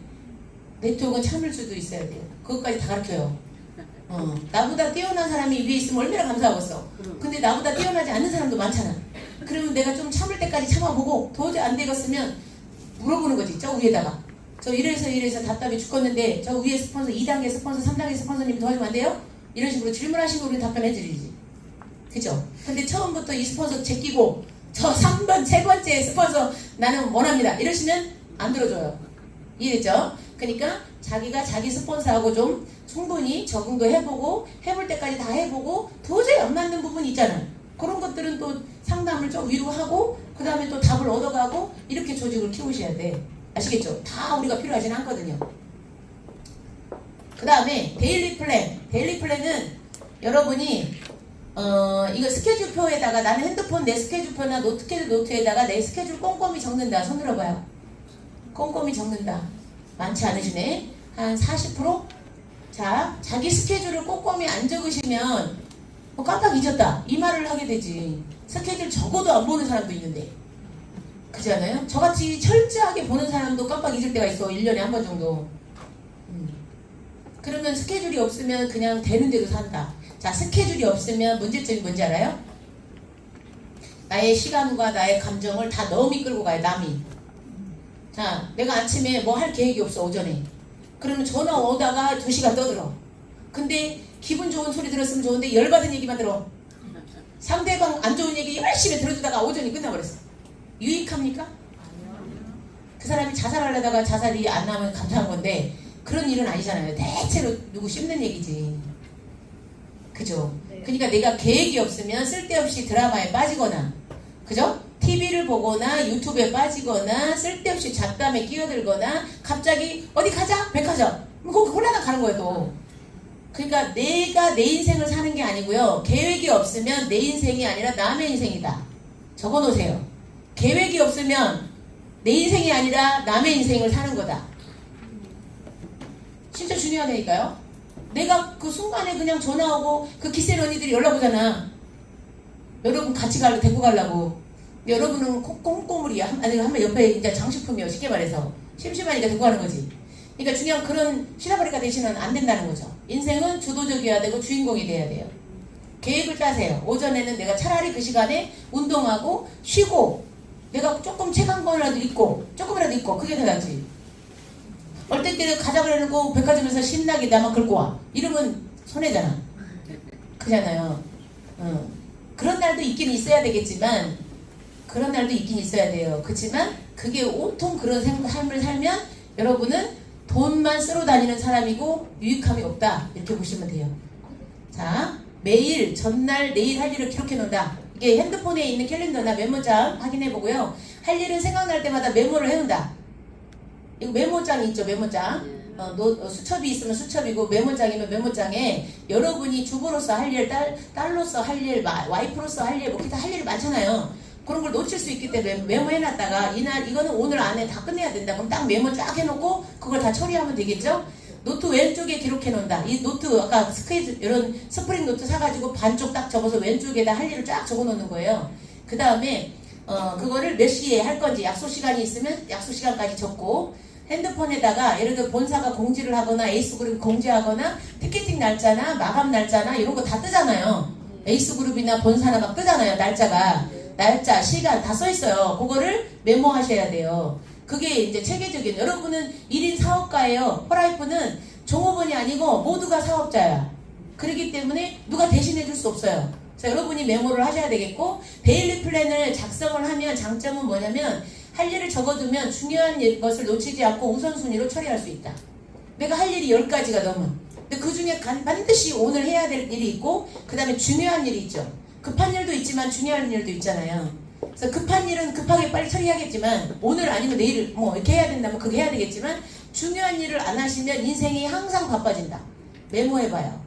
네트워크는 참을 줄도 있어야 돼요. 그것까지 다 가르쳐요. 나보다 뛰어난 사람이 위에 있으면 얼마나 감사하겠어. 근데 나보다 뛰어나지 않는 사람도 많잖아. 그러면 내가 좀 참을 때까지 참아보고 도저히 안 되겠으면 물어보는 거지. 저 위에다가 저 이래서 답답해 죽겠는데 저 위에 스폰서 2단계 스폰서 3단계 스폰서님 도와주면 안 돼요? 이런 식으로 질문하시면 우리는 답변해드리지. 그죠? 근데 처음부터 이 스폰서 제끼고 저 3번 세 번째 스폰서 나는 원합니다 이러시면 안 들어줘요. 이해됐죠? 그러니까 자기가 자기 스폰서하고 좀 충분히 적응도 해보고 해볼 때까지 다 해보고 도저히 안 맞는 부분이 있잖아. 그런 것들은 또 상담을 좀 위로하고 그 다음에 또 답을 얻어가고 이렇게 조직을 키우셔야 돼. 아시겠죠? 다 우리가 필요하진 않거든요. 그 다음에 데일리 플랜. 데일리 플랜은 여러분이 이거 스케줄표에다가 나는 핸드폰 내 스케줄표나 스케줄 노트에다가 내 스케줄 꼼꼼히 적는다. 손 들어봐요. 꼼꼼히 적는다. 많지 않으시네. 한 40%? 자, 자기 스케줄을 꼼꼼히 안 적으시면 깜빡 잊었다. 이 말을 하게 되지. 스케줄 적어도 안 보는 사람도 있는데. 그렇잖아요? 저같이 철저하게 보는 사람도 깜빡 잊을 때가 있어. 1년에 한 번 정도. 그러면 스케줄이 없으면 그냥 되는 대로 산다. 자, 스케줄이 없으면 문제점이 뭔지 알아요? 나의 시간과 나의 감정을 다 너무 이끌고 가요. 남이. 자, 내가 아침에 뭐 할 계획이 없어. 오전에. 그러면 전화 오다가 2시간 떠들어. 근데 기분 좋은 소리 들었으면 좋은데 열받은 얘기만 들어. 상대방 안 좋은 얘기 열심히 들어주다가 오전이 끝나버렸어. 유익합니까? 그 사람이 자살하려다가 자살이 안 나면 감사한 건데 그런 일은 아니잖아요. 대체로 누구 씹는 얘기지. 그죠? 그러니까 내가 계획이 없으면 쓸데없이 드라마에 빠지거나, 그죠? TV를 보거나 유튜브에 빠지거나 쓸데없이 잡담에 끼어들거나 갑자기 어디 가자? 백화점. 거기 홀라당 가는 거예요 또. 그러니까 내가 내 인생을 사는 게 아니고요. 계획이 없으면 내 인생이 아니라 남의 인생이다. 적어놓으세요. 계획이 없으면 내 인생이 아니라 남의 인생을 사는 거다. 진짜 중요하다니까요. 내가 그 순간에 그냥 전화 오고 그 기센 언니들이 연락 오잖아. 여러분 같이 데리고 가려고. 여러분은 꼼꼼물이야. 한번 옆에 이제 장식품이요. 쉽게 말해서. 심심하니까 데리고 가는 거지. 그러니까 중요한 그런 시다버리가 되시면 안 된다는 거죠. 인생은 주도적이어야 되고 주인공이 돼야 돼요. 계획을 짜세요. 오전에는 내가 차라리 그 시간에 운동하고 쉬고 내가 조금 책 한 권이라도 읽고 조금이라도 읽고 그게 더 낫지. 얼떨결에 가자 그래놓고 백화점에서 신나게 나만 긁고 와. 이러면 손해잖아. 그잖아요. 그런 날도 있긴 있어야 되겠지만 그런 날도 있긴 있어야 돼요. 그렇지만 그게 온통 그런 삶을 살면 여러분은 돈만 쓰러 다니는 사람이고 유익함이 없다. 이렇게 보시면 돼요. 자, 매일 전날 내일 할 일을 기록해 놓는다. 이게 핸드폰에 있는 캘린더나 메모장 확인해 보고요. 할 일은 생각날 때마다 메모를 해놓는다. 이거 메모장이 있죠, 메모장. 수첩이 있으면 수첩이고 메모장이면 메모장에 여러분이 주부로서 할 일, 딸로서 할 일, 와이프로서 할 일, 뭐 기타 할 일이 많잖아요. 그런 걸 놓칠 수 있기 때문에 메모해놨다가 이날 이거는 오늘 안에 다 끝내야 된다. 그럼 딱 메모 쫙 해놓고 그걸 다 처리하면 되겠죠? 노트 왼쪽에 기록해놓는다. 이 노트 아까 스케줄 이런 스프링 노트 사가지고 반쪽 딱 접어서 왼쪽에다 할 일을 쫙 적어놓는 거예요. 그 다음에 그거를 몇 시에 할 건지 약속 시간이 있으면 약속 시간까지 적고 핸드폰에다가 예를 들어 본사가 공지를 하거나 에이스그룹이 공지하거나 티켓팅 날짜나 마감 날짜나 이런 거 다 뜨잖아요. 에이스그룹이나 본사나 막 뜨잖아요. 날짜, 시간 다 써 있어요. 그거를 메모하셔야 돼요. 그게 이제 체계적인 여러분은 1인 사업가예요. 홀라이프는 종업원이 아니고 모두가 사업자야. 그렇기 때문에 누가 대신해 줄 수 없어요. 그래서 여러분이 메모를 하셔야 되겠고 데일리 플랜을 작성을 하면 장점은 뭐냐면 할 일을 적어두면 중요한 것을 놓치지 않고 우선순위로 처리할 수 있다. 내가 할 일이 10가지가 넘어. 근데 그 중에 반드시 오늘 해야 될 일이 있고 그 다음에 중요한 일이 있죠. 급한 일도 있지만 중요한 일도 있잖아요. 그래서 급한 일은 급하게 빨리 처리하겠지만 오늘 아니면 내일 뭐 이렇게 해야 된다면 그게 해야 되겠지만 중요한 일을 안 하시면 인생이 항상 바빠진다. 메모해봐요.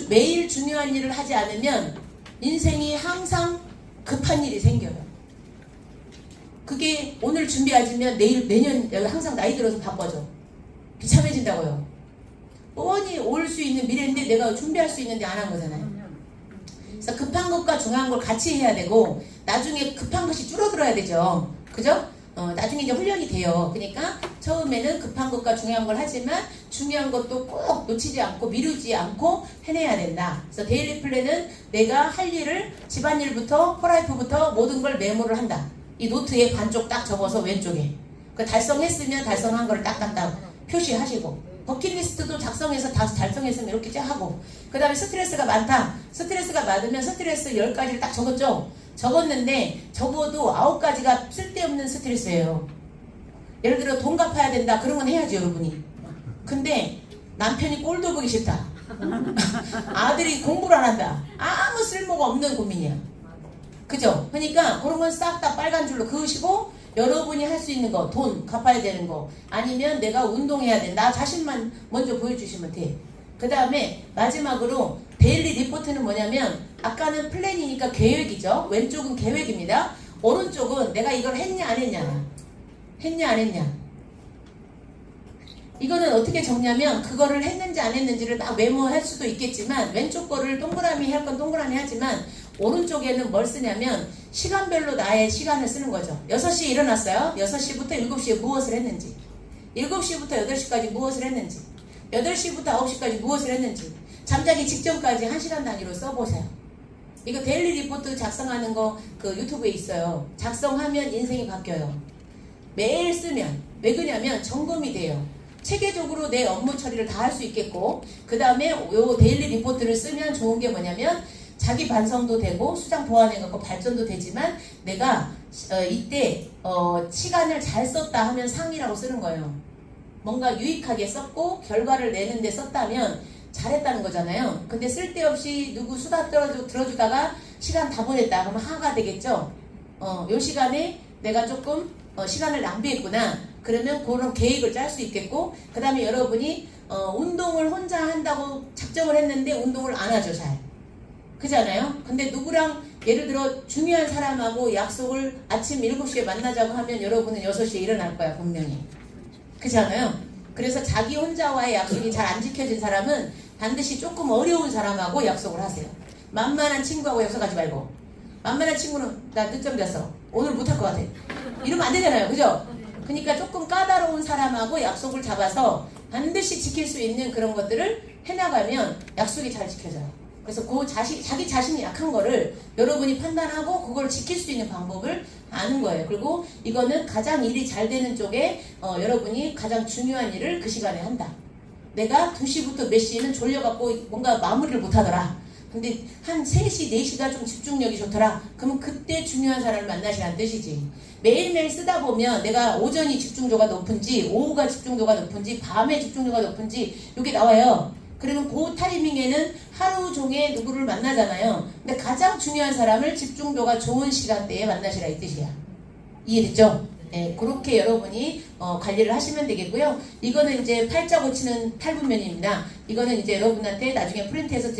매일 중요한 일을 하지 않으면 인생이 항상 급한 일이 생겨요. 그게 오늘 준비하지면 내년 항상 나이 들어서 바빠져. 비참해진다고요. 뻔히 올 수 있는 미래인데 내가 준비할 수 있는데 안 한 거잖아요. 그래서 급한 것과 중요한 걸 같이 해야 되고 나중에 급한 것이 줄어들어야 되죠. 그죠? 나중에 이제 훈련이 돼요. 그러니까 처음에는 급한 것과 중요한 걸 하지만 중요한 것도 꼭 놓치지 않고 미루지 않고 해내야 된다. 그래서 데일리 플랜은 내가 할 일을 집안일부터 홀라이프부터 모든 걸 메모를 한다. 이 노트에 반쪽 딱 접어서 왼쪽에 그 달성했으면 달성한 걸 딱딱딱 표시하시고 버킷리스트도 작성해서 다 달성했으면 이렇게 쫙 하고 그 다음에 스트레스가 많다. 스트레스가 많으면 스트레스 10가지를 딱 적었죠. 적었는데 적어도 9가지가 쓸데없는 스트레스예요. 예를 들어 돈 갚아야 된다. 그런 건 해야지 여러분이. 근데 남편이 꼴도 보기 싫다. 아들이 공부를 안 한다. 아무 쓸모가 없는 고민이야. 그죠? 그러니까 그런 건 싹 다 빨간 줄로 그으시고 여러분이 할 수 있는 거, 돈 갚아야 되는 거 아니면 내가 운동해야 돼. 나 자신만 먼저 보여주시면 돼. 그 다음에 마지막으로 데일리 리포트는 뭐냐면 아까는 플랜이니까 계획이죠. 왼쪽은 계획입니다. 오른쪽은 내가 이걸 했냐 안 했냐. 했냐 안 했냐. 이거는 어떻게 적냐면 그거를 했는지 안 했는지를 딱 메모할 수도 있겠지만 왼쪽 거를 동그라미 할 건 동그라미 하지만 오른쪽에는 뭘 쓰냐면 시간별로 나의 시간을 쓰는 거죠. 6시에 일어났어요. 6시부터 7시에 무엇을 했는지 7시부터 8시까지 무엇을 했는지 8시부터 9시까지 무엇을 했는지 잠자기 직전까지 1시간 단위로 써보세요. 이거 데일리 리포트 작성하는 거 그 유튜브에 있어요. 작성하면 인생이 바뀌어요. 매일 쓰면 왜 그러냐면 점검이 돼요. 체계적으로 내 업무 처리를 다 할 수 있겠고 그 다음에 요 데일리 리포트를 쓰면 좋은 게 뭐냐면 자기 반성도 되고 수장 보완해갖고 발전도 되지만 내가 이때 시간을 잘 썼다 하면 상이라고 쓰는 거예요. 뭔가 유익하게 썼고 결과를 내는데 썼다면 잘했다는 거잖아요. 근데 쓸데없이 누구 수다 들어주다가 시간 다 보냈다 그러면 하가 되겠죠. 요 시간에 내가 조금 시간을 낭비했구나. 그러면 그런 계획을 짤 수 있겠고 그 다음에 여러분이 운동을 혼자 한다고 작정을 했는데 운동을 안 하죠. 잘. 그잖아요. 근데 누구랑 예를 들어 중요한 사람하고 약속을 아침 7시에 만나자고 하면 여러분은 6시에 일어날 거야 분명히. 그잖아요. 그래서 자기 혼자와의 약속이 잘 안 지켜진 사람은 반드시 조금 어려운 사람하고 약속을 하세요. 만만한 친구하고 약속하지 말고 만만한 친구는 나 늦잠 잤어. 오늘 못할 것 같아. 이러면 안 되잖아요. 그죠? 그러니까 조금 까다로운 사람하고 약속을 잡아서 반드시 지킬 수 있는 그런 것들을 해나가면 약속이 잘 지켜져요. 그래서 자기 자신이 약한 거를 여러분이 판단하고 그걸 지킬 수 있는 방법을 아는 거예요. 그리고 이거는 가장 일이 잘 되는 쪽에 여러분이 가장 중요한 일을 그 시간에 한다. 내가 2시부터 몇 시에는 졸려갖고 뭔가 마무리를 못하더라. 근데 한 3시, 4시가 좀 집중력이 좋더라. 그러면 그때 중요한 사람을 만나시라는 뜻이지. 매일매일 쓰다 보면 내가 오전이 집중도가 높은지 오후가 집중도가 높은지 밤에 집중도가 높은지 이게 나와요. 그러면 그 타이밍에는 하루 종일 누구를 만나잖아요. 근데 가장 중요한 사람을 집중도가 좋은 시간대에 만나시라 이 뜻이야. 이해됐죠? 네, 그렇게 여러분이 관리를 하시면 되겠고요. 이거는 이제 팔자 고치는 8분면입니다. 이거는 이제 여러분한테 나중에 프린트해서